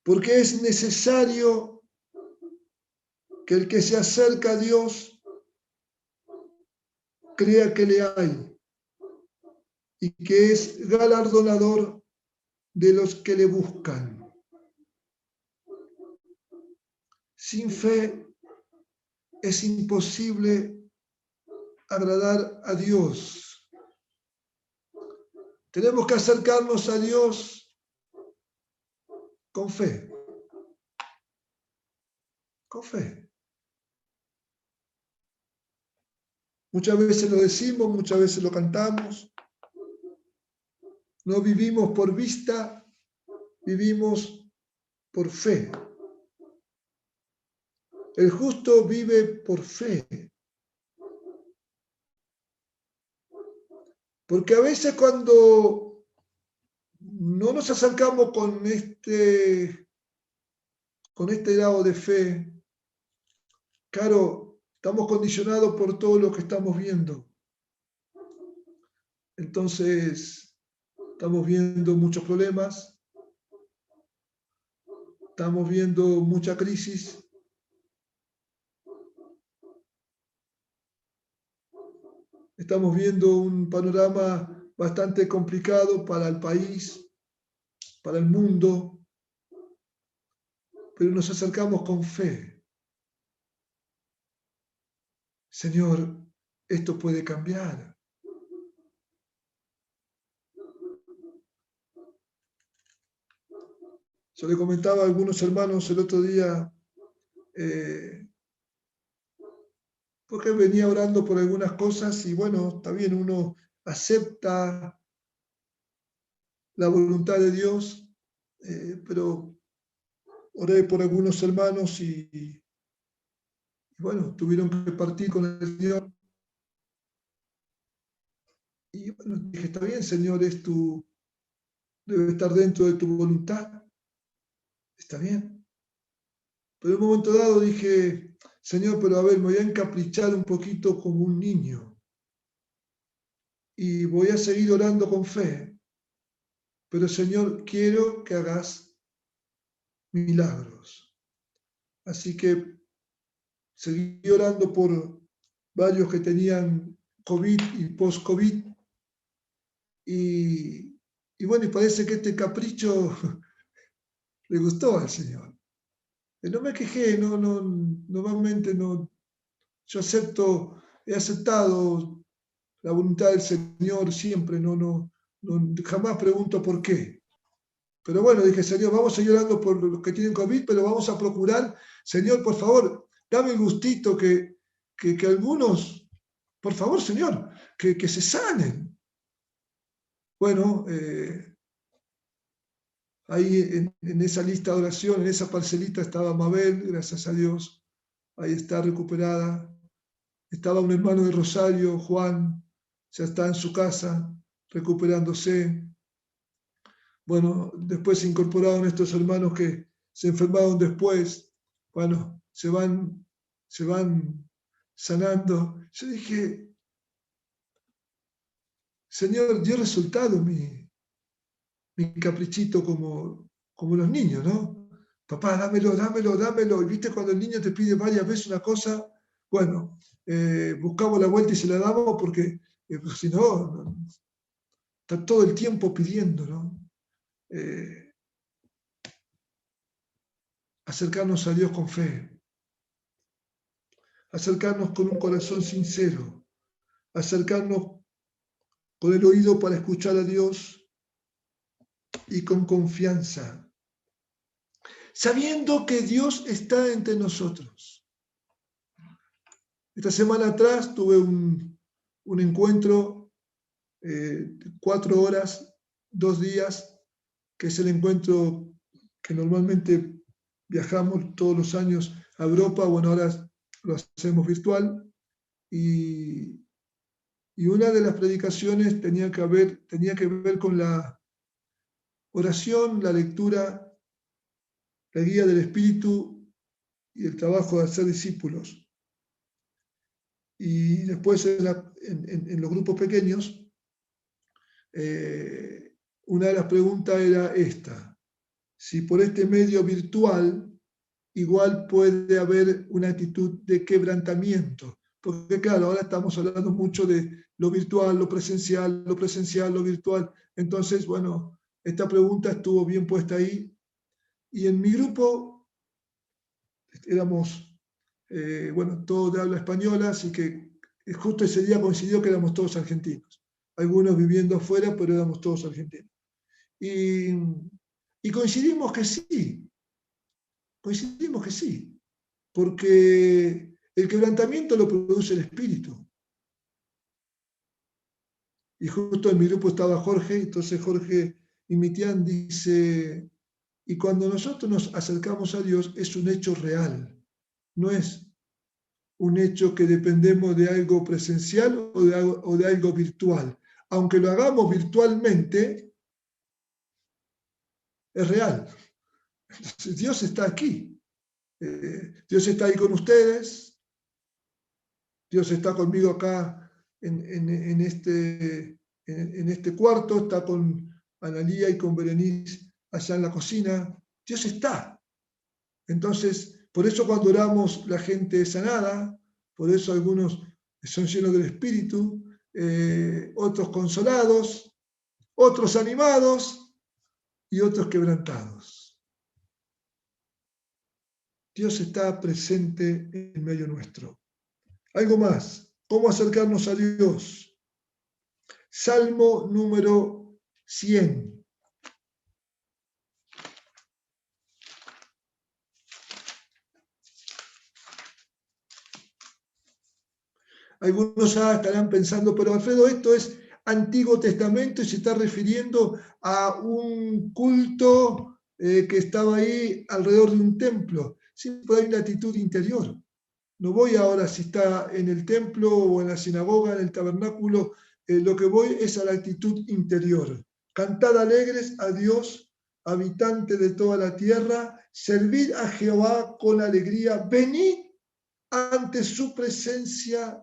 porque es necesario que el que se acerca a Dios crea que le hay y que es galardonador de los que le buscan. Sin fe es imposible agradar a Dios. Tenemos que acercarnos a Dios con fe. Con fe. Muchas veces lo decimos, muchas veces lo cantamos. No vivimos por vista, vivimos por fe. El justo vive por fe. Porque a veces cuando no nos acercamos con este grado de fe, claro, estamos condicionados por todo lo que estamos viendo. Entonces, estamos viendo muchos problemas, estamos viendo mucha crisis. Estamos viendo un panorama bastante complicado para el país, para el mundo, pero nos acercamos con fe. Señor, esto puede cambiar. Yo le comentaba a algunos hermanos el otro día, porque venía orando por algunas cosas y bueno, está bien, uno acepta la voluntad de Dios, pero oré por algunos hermanos y bueno, tuvieron que partir con el Señor. Y bueno, dije, está bien, Señor, debe estar dentro de tu voluntad. Está bien. Pero en un momento dado dije, Señor, pero a ver, me voy a encaprichar un poquito como un niño. Y voy a seguir orando con fe. Pero Señor, quiero que hagas milagros. Así que seguí orando por varios que tenían COVID y post-COVID. Y bueno, y parece que este capricho le gustó al Señor. No me quejé, normalmente no. Yo he aceptado la voluntad del Señor siempre, jamás pregunto por qué. Pero bueno, dije, Señor, vamos a seguir orando por los que tienen COVID, pero vamos a procurar, Señor, por favor, dame el gustito que algunos Por favor, Señor, que se sanen. Bueno, ahí en esa lista de oración, en esa parcelita estaba Mabel, gracias a Dios, ahí está recuperada. Estaba un hermano de Rosario, Juan, ya está en su casa, recuperándose. Bueno, después se incorporaron estos hermanos que se enfermaron después. Bueno, se van sanando. Yo dije, Señor, dio resultado mi caprichito como los niños, ¿no? Papá, dámelo, dámelo, dámelo. Y viste cuando el niño te pide varias veces una cosa, bueno, buscamos la vuelta y se la damos porque pues, si no, está todo el tiempo pidiendo, ¿no? Acercarnos a Dios con fe, acercarnos con un corazón sincero, acercarnos con el oído para escuchar a Dios y con confianza, sabiendo que Dios está entre nosotros. Esta semana atrás tuve un encuentro, 4 horas, 2 días, que es el encuentro que normalmente viajamos todos los años a Europa. Bueno, ahora lo hacemos virtual. Y una de las predicaciones tenía que ver con la oración, la lectura, la guía del Espíritu y el trabajo de hacer discípulos. Y después en los grupos pequeños, una de las preguntas era esta: si por este medio virtual igual puede haber una actitud de quebrantamiento. Porque claro, ahora estamos hablando mucho de lo virtual, lo presencial, lo virtual. Entonces, bueno, esta pregunta estuvo bien puesta ahí. Y en mi grupo éramos, bueno, todos de habla española, así que justo ese día coincidió que éramos todos argentinos. Algunos viviendo afuera, pero éramos todos argentinos. Y coincidimos que sí, porque el quebrantamiento lo produce el Espíritu. Y justo en mi grupo estaba Jorge, entonces Jorge y Mitián dice, y cuando nosotros nos acercamos a Dios es un hecho real, no es un hecho que dependemos de algo presencial o de algo virtual. Aunque lo hagamos virtualmente, es real. Entonces, Dios está aquí. Dios está ahí con ustedes. Dios está conmigo acá en este cuarto, está con Analía y con Berenice allá en la cocina. Dios está. Entonces, por eso cuando oramos la gente es sanada, por eso algunos son llenos del Espíritu, otros consolados, otros animados y otros quebrantados. Dios está presente en medio nuestro. Algo más, ¿cómo acercarnos a Dios? Salmo número 100. Algunos ya estarán pensando, pero Alfredo, esto es Antiguo Testamento y se está refiriendo a un culto que estaba ahí alrededor de un templo. Siempre hay una actitud interior. No voy ahora si está en el templo o en la sinagoga, en el tabernáculo, lo que voy es a la actitud interior. Cantad alegres a Dios, habitante de toda la tierra, servid a Jehová con alegría, venid ante su presencia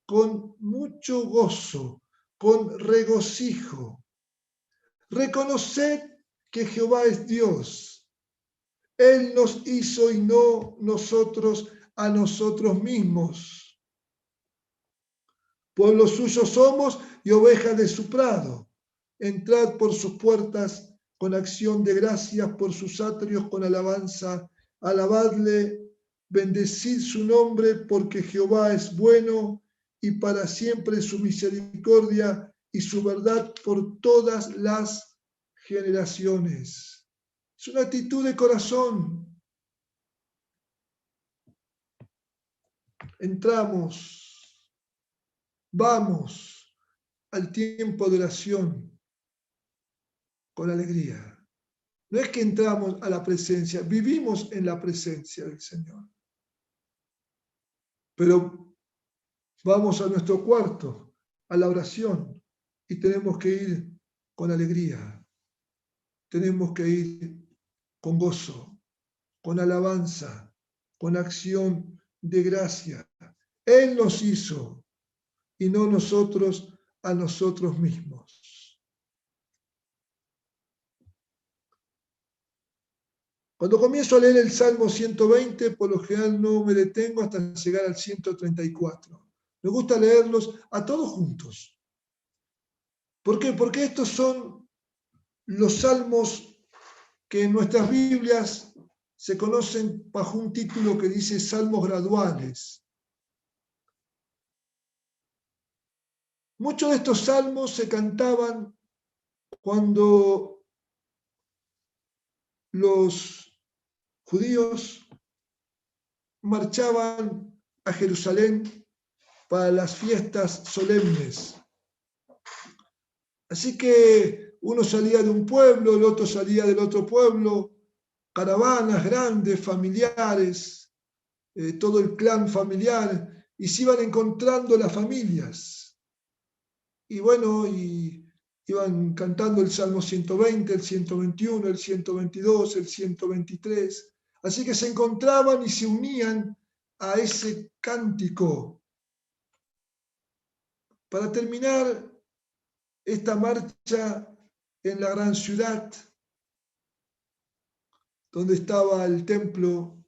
con mucho gozo, con regocijo. Reconoced que Jehová es Dios. Él nos hizo y no nosotros a nosotros mismos. Pueblo suyo somos y ovejas de su prado. Entrad por sus puertas con acción de gracias, por sus atrios con alabanza. Alabadle, bendecid su nombre, porque Jehová es bueno y para siempre su misericordia y su verdad por todas las generaciones. Es una actitud de corazón. Entramos Vamos al tiempo de oración con alegría. No es que entramos a la presencia, vivimos en la presencia del Señor. Pero vamos a nuestro cuarto, a la oración, y tenemos que ir con alegría. Tenemos que ir con gozo, con alabanza, con acción de gracia. Él nos hizo y no nosotros a nosotros mismos. Cuando comienzo a leer el Salmo 120, por lo general no me detengo hasta llegar al 134. Me gusta leerlos a todos juntos. ¿Por qué? Porque estos son los salmos que en nuestras Biblias se conocen bajo un título que dice Salmos graduales. Muchos de estos salmos se cantaban cuando los judíos marchaban a Jerusalén para las fiestas solemnes. Así que uno salía de un pueblo, el otro salía del otro pueblo, caravanas grandes, familiares, todo el clan familiar, y se iban encontrando las familias. Y bueno, y iban cantando el Salmo 120, el 121, el 122, el 123. Así que se encontraban y se unían a ese cántico. Para terminar esta marcha en la gran ciudad, donde estaba el templo,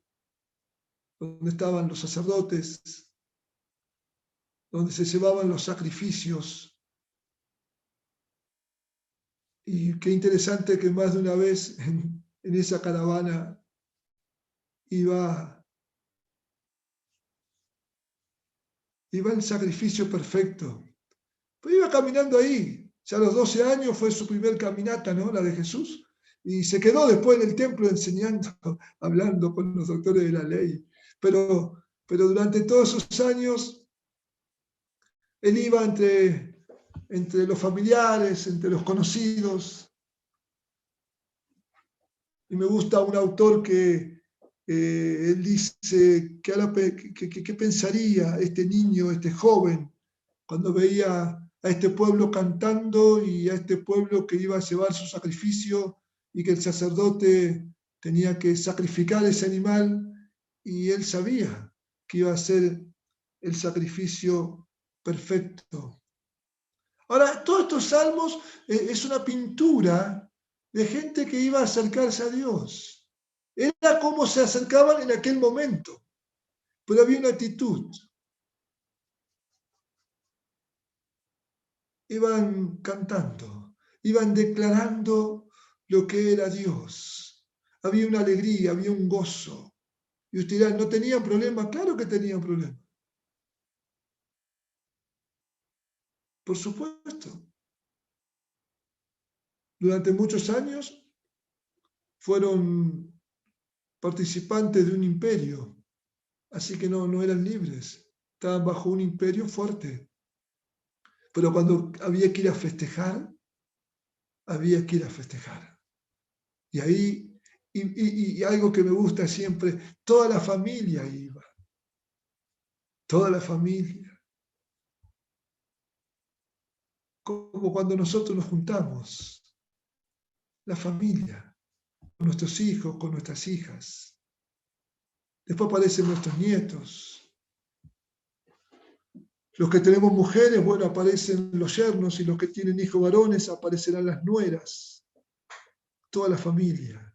donde estaban los sacerdotes, donde se llevaban los sacrificios. Y qué interesante que más de una vez en esa caravana iba el sacrificio perfecto. Pero iba caminando ahí. Ya a los 12 años fue su primer caminata, ¿no? La de Jesús. Y se quedó después en el templo enseñando, hablando con los doctores de la ley. Pero durante todos esos años, él iba entre los familiares, entre los conocidos. Y me gusta un autor que él dice ¿qué pensaría este niño, este joven, cuando veía a este pueblo cantando y a este pueblo que iba a llevar su sacrificio y que el sacerdote tenía que sacrificar ese animal y él sabía que iba a ser el sacrificio perfecto? Ahora, todos estos salmos es una pintura de gente que iba a acercarse a Dios. Era como se acercaban en aquel momento, pero había una actitud. Iban cantando, iban declarando lo que era Dios. Había una alegría, había un gozo. Y usted dirá, ¿no tenían problema? Claro que tenían problema. Por supuesto. Durante muchos años fueron participantes de un imperio, así que no eran libres, estaban bajo un imperio fuerte. Pero cuando había que ir a festejar, había que ir a festejar. Y ahí, y algo que me gusta siempre, toda la familia iba, toda la familia. Como cuando nosotros nos juntamos, la familia, con nuestros hijos, con nuestras hijas. Después aparecen nuestros nietos. Los que tenemos mujeres, bueno, aparecen los yernos, y los que tienen hijos varones aparecerán las nueras. Toda la familia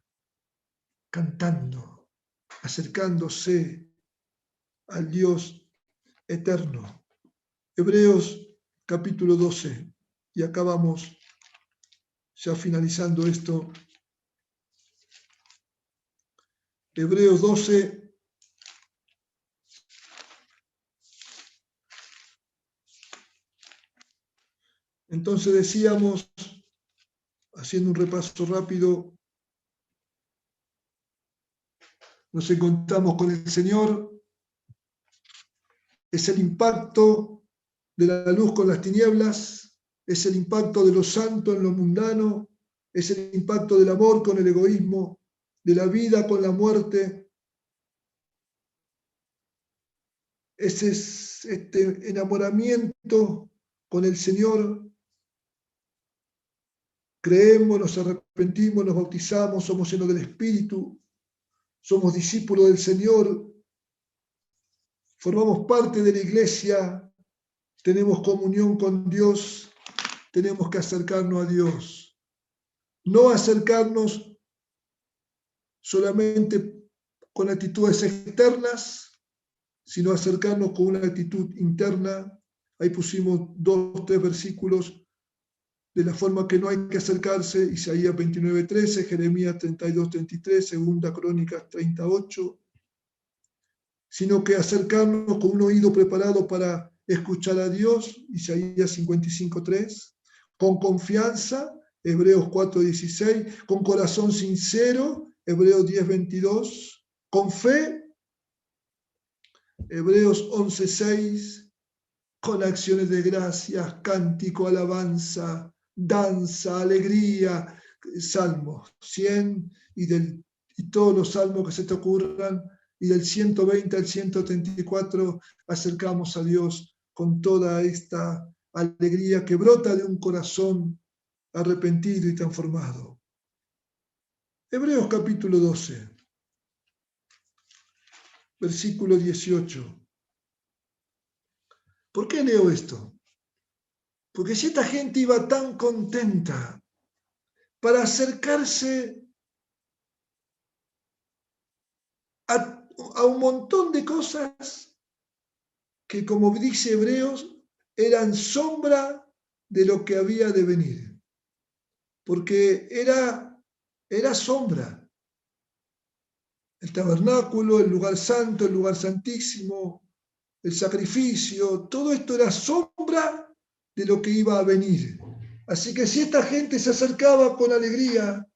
cantando, acercándose al Dios eterno. Hebreos capítulo 12, y acá vamos ya finalizando esto. Hebreos 12, entonces decíamos, haciendo un repaso rápido, nos encontramos con el Señor, es el impacto de la luz con las tinieblas, es el impacto de lo santo en lo mundano, es el impacto del amor con el egoísmo, de la vida con la muerte. Ese es este enamoramiento con el Señor. Creemos, nos arrepentimos, nos bautizamos, somos llenos del Espíritu, somos discípulos del Señor, formamos parte de la iglesia, tenemos comunión con Dios, tenemos que acercarnos a Dios. No acercarnos solamente con actitudes externas, sino acercarnos con una actitud interna. Ahí pusimos 2 o 3 versículos de la forma que no hay que acercarse: Isaías 29:13, Jeremías 32:33, 2 Crónicas 38, sino que acercarnos con un oído preparado para escuchar a Dios, Isaías 55:3, con confianza, Hebreos 4:16, con corazón sincero, Hebreos 10:22, con fe, Hebreos 11:6, con acciones de gracias, cántico, alabanza, danza, alegría, Salmos 100 y todos los salmos que se te ocurran, y del 120 al 134 acercamos a Dios con toda esta alegría que brota de un corazón arrepentido y transformado. Hebreos capítulo 12, versículo 18. ¿Por qué leo esto? Porque si esta gente iba tan contenta para acercarse a un montón de cosas que, como dice Hebreos, eran sombra de lo que había de venir. Porque era sombra. El tabernáculo, el lugar santo, el lugar santísimo, el sacrificio, todo esto era sombra de lo que iba a venir. Así que si esta gente se acercaba con alegría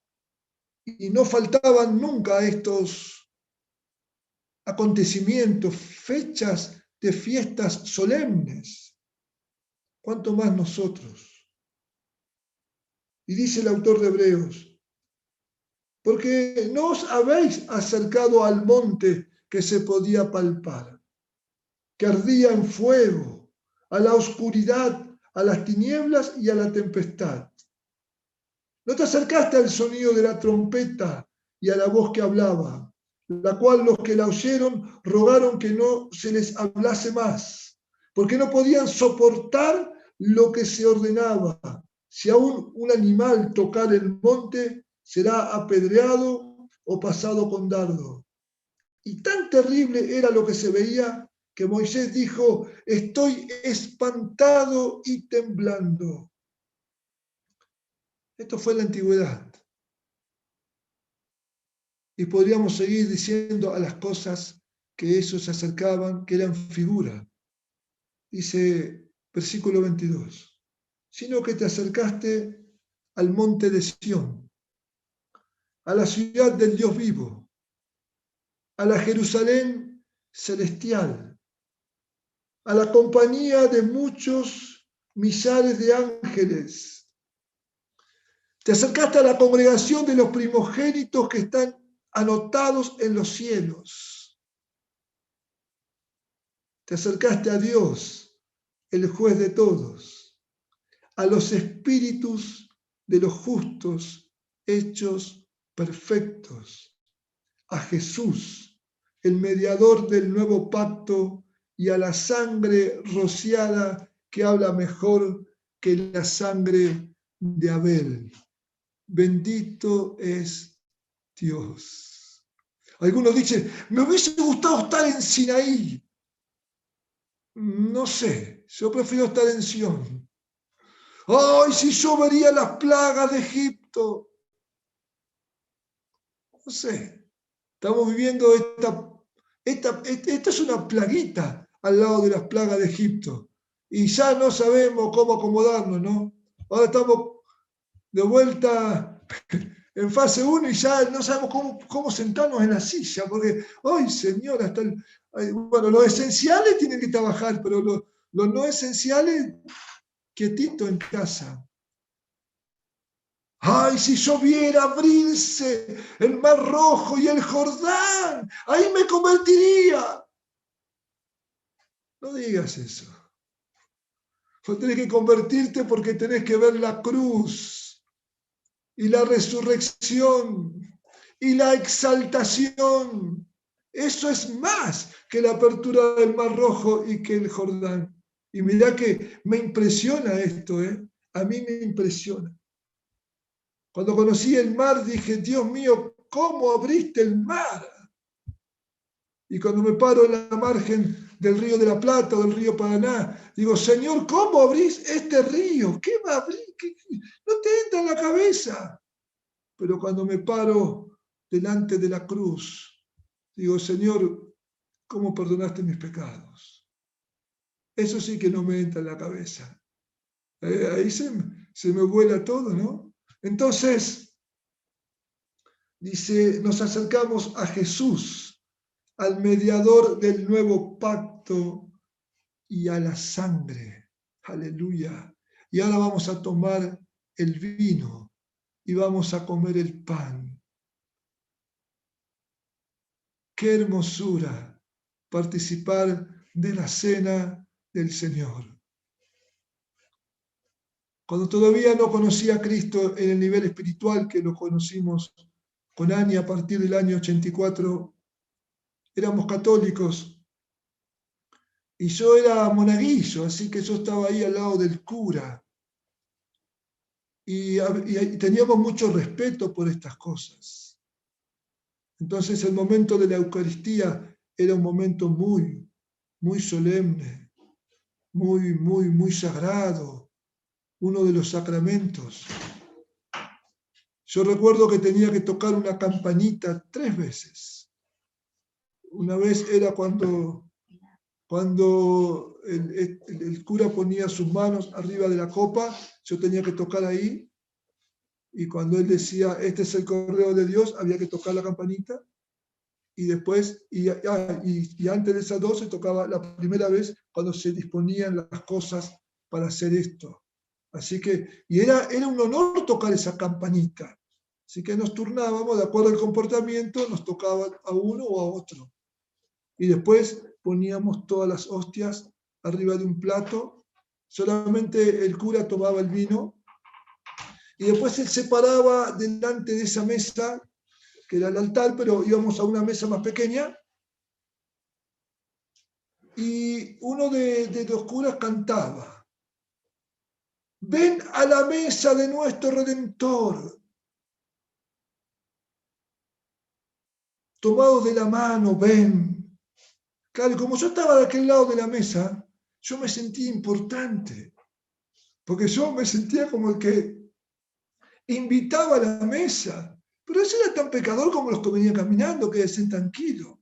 y no faltaban nunca estos acontecimientos, fechas de fiestas solemnes, ¿cuánto más nosotros? Y dice el autor de Hebreos, porque no os habéis acercado al monte que se podía palpar, que ardía en fuego, a la oscuridad, a las tinieblas y a la tempestad. No te acercaste al sonido de la trompeta y a la voz que hablaba, la cual los que la oyeron rogaron que no se les hablase más, porque no podían soportar lo que se ordenaba. Si aún un animal tocar el monte, será apedreado o pasado con dardo. Y tan terrible era lo que se veía que Moisés dijo: estoy espantado y temblando. Esto fue en la antigüedad. Y podríamos seguir diciendo a las cosas que ellos se acercaban, que eran figura. Dice versículo 22, sino que te acercaste al monte de Sión, a la ciudad del Dios vivo, a la Jerusalén celestial, a la compañía de muchos millares de ángeles. Te acercaste a la congregación de los primogénitos que están anotados en los cielos. Te acercaste a Dios, el juez de todos, a los espíritus de los justos hechos perfectos, a Jesús, el mediador del nuevo pacto, y a la sangre rociada que habla mejor que la sangre de Abel. Bendito es Dios. Algunos dicen, me hubiese gustado estar en Sinaí. No sé, yo prefiero estar en Sión. ¡Ay, si yo vería las plagas de Egipto! No sé, estamos viviendo esta es una plaguita al lado de las plagas de Egipto. Y ya no sabemos cómo acomodarnos, ¿no? Ahora estamos de vuelta en fase 1 y ya no sabemos cómo sentarnos en la silla, porque, ¡ay, Señor! Bueno, los esenciales tienen que trabajar, pero Los no esenciales, quietito en casa. Ay, si yo viera abrirse el Mar Rojo y el Jordán, ahí me convertiría. No digas eso. Vos tenés que convertirte porque tenés que ver la cruz y la resurrección y la exaltación. Eso es más que la apertura del Mar Rojo y que el Jordán. Y mirá que me impresiona esto, ¿eh? A mí me impresiona. Cuando conocí el mar dije, Dios mío, ¿cómo abriste el mar? Y cuando me paro en la margen del río de la Plata o del río Paraná, digo, Señor, ¿cómo abrís este río? ¿Qué va a abrir? No te entra en la cabeza. Pero cuando me paro delante de la cruz, digo, Señor, ¿cómo perdonaste mis pecados? Eso sí que no me entra en la cabeza. Ahí se me vuela todo, ¿no? Entonces, dice, nos acercamos a Jesús, al mediador del nuevo pacto y a la sangre. Aleluya. Y ahora vamos a tomar el vino y vamos a comer el pan. Qué hermosura participar de la cena del Señor. Cuando todavía no conocía a Cristo en el nivel espiritual que lo conocimos con Ani a partir del año 84, éramos católicos y yo era monaguillo, así que yo estaba ahí al lado del cura y teníamos mucho respeto por estas cosas. Entonces el momento de la Eucaristía era un momento muy, muy solemne, muy, muy, muy sagrado, uno de los sacramentos. Yo recuerdo que tenía que tocar una campanita 3 veces. Una vez era cuando el cura ponía sus manos arriba de la copa, yo tenía que tocar ahí, y cuando él decía, este es el Cordero de Dios, había que tocar la campanita, y después, y antes de esas 2 se tocaba la primera vez cuando se disponían las cosas para hacer esto. Así que, y era un honor tocar esa campanita. Así que nos turnábamos, de acuerdo al comportamiento, nos tocaba a uno o a otro. Y después poníamos todas las hostias arriba de un plato, solamente el cura tomaba el vino, y después él se paraba delante de esa mesa, que era el altar, pero íbamos a una mesa más pequeña, y uno de los curas cantaba, ven a la mesa de nuestro Redentor, tomados de la mano, ven. Claro, como yo estaba de aquel lado de la mesa, yo me sentía importante, porque yo me sentía como el que invitaba a la mesa, pero ese era tan pecador como los que venían caminando, que decían tranquilo.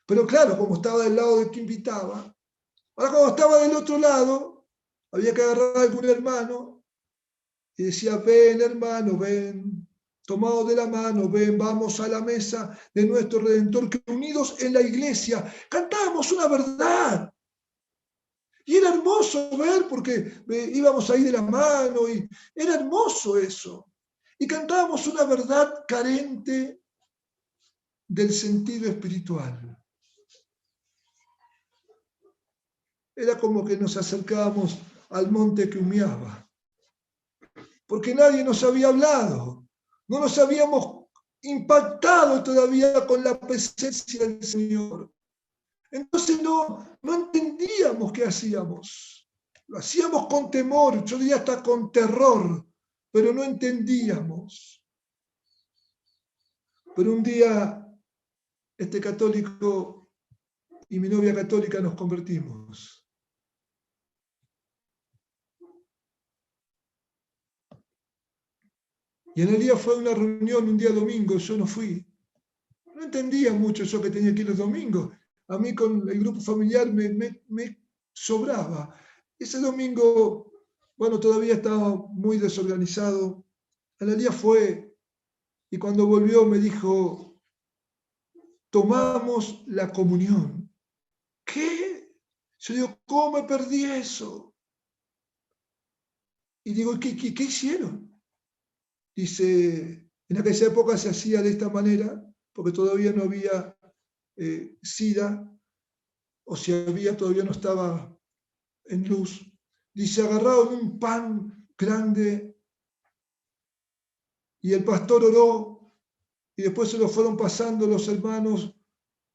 Pero claro, como estaba del lado del que invitaba, ahora cuando estaba del otro lado, había que agarrar a algún hermano y decía, ven hermano, ven, tomados de la mano, ven, vamos a la mesa de nuestro Redentor, que unidos en la iglesia cantábamos una verdad. Y era hermoso ver porque íbamos ahí de la mano y era hermoso eso. Y cantábamos una verdad carente del sentido espiritual. Era como que nos acercábamos al monte que humeaba, porque nadie nos había hablado, no nos habíamos impactado todavía con la presencia del Señor. Entonces no entendíamos qué hacíamos. Lo hacíamos con temor, yo diría hasta con terror, pero no entendíamos. Pero un día este católico y mi novia católica nos convertimos. Y en el día fue una reunión, un día domingo, yo no fui. No entendía mucho yo que tenía que ir los domingos. A mí con el grupo familiar me sobraba. Ese domingo, bueno, todavía estaba muy desorganizado. En el día fue, y cuando volvió me dijo, tomamos la comunión. ¿Qué? Yo digo, ¿cómo me perdí eso? Y digo, ¿qué hicieron? Dice, en aquella época se hacía de esta manera, porque todavía no había SIDA, o si había, todavía no estaba en luz. Dice, agarraron un pan grande y el pastor oró y después se lo fueron pasando los hermanos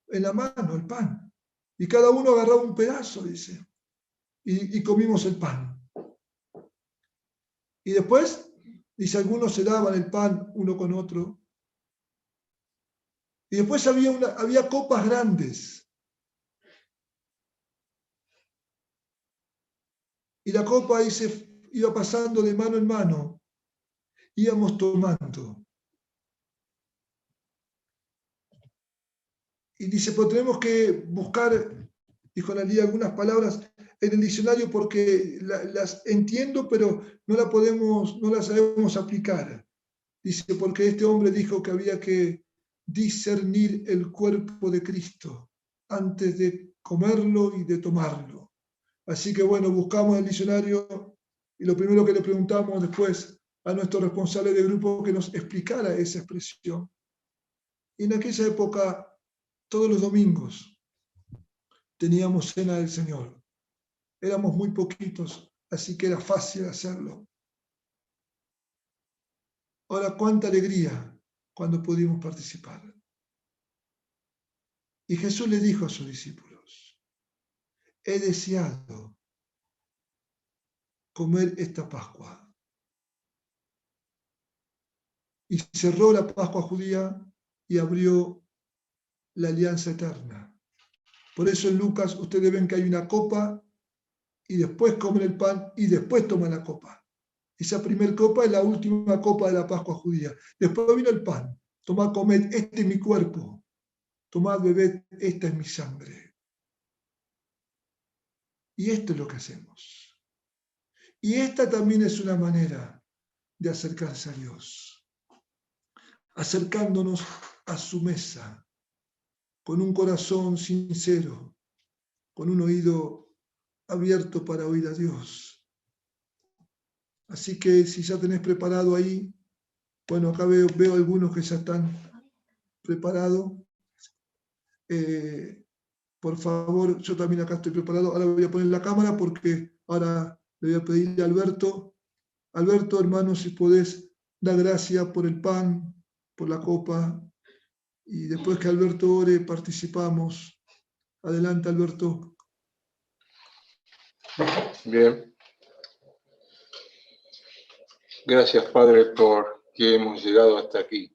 en la mano, el pan. Y cada uno agarraba un pedazo, dice, y comimos el pan. Y después, dice, algunos se daban el pan uno con otro. Y después había copas grandes. Y la copa, dice, iba pasando de mano en mano. Íbamos tomando. Y dice, pues tenemos que buscar, dijo Analía, algunas palabras en el diccionario porque las entiendo, pero no las sabemos aplicar. Dice, porque este hombre dijo que había que discernir el cuerpo de Cristo antes de comerlo y de tomarlo. Así que bueno, buscamos el diccionario y lo primero que le preguntamos después a nuestro responsable de grupo que nos explicara esa expresión. Y en aquella época, todos los domingos teníamos cena del Señor. Éramos muy poquitos, así que era fácil hacerlo. Ahora, cuánta alegría cuando pudimos participar. Y Jesús le dijo a sus discípulos, he deseado comer esta Pascua. Y cerró la Pascua judía y abrió la alianza eterna. Por eso en Lucas ustedes ven que hay una copa y después comen el pan y después toman la copa. Esa primera copa es la última copa de la Pascua judía. Después vino el pan. Tomad, comed, este es mi cuerpo. Tomad, bebed, esta es mi sangre. Y esto es lo que hacemos. Y esta también es una manera de acercarse a Dios. Acercándonos a su mesa, con un corazón sincero, con un oído abierto para oír a Dios. Así que si ya tenés preparado ahí, bueno, acá veo algunos que ya están preparados. Por favor, yo también acá estoy preparado. Ahora voy a poner la cámara porque ahora le voy a pedir a Alberto. Alberto, hermano, si podés dar gracias por el pan, por la copa. Y después que Alberto ore, participamos. Adelante, Alberto. Bien. Gracias, Padre, por que hemos llegado hasta aquí.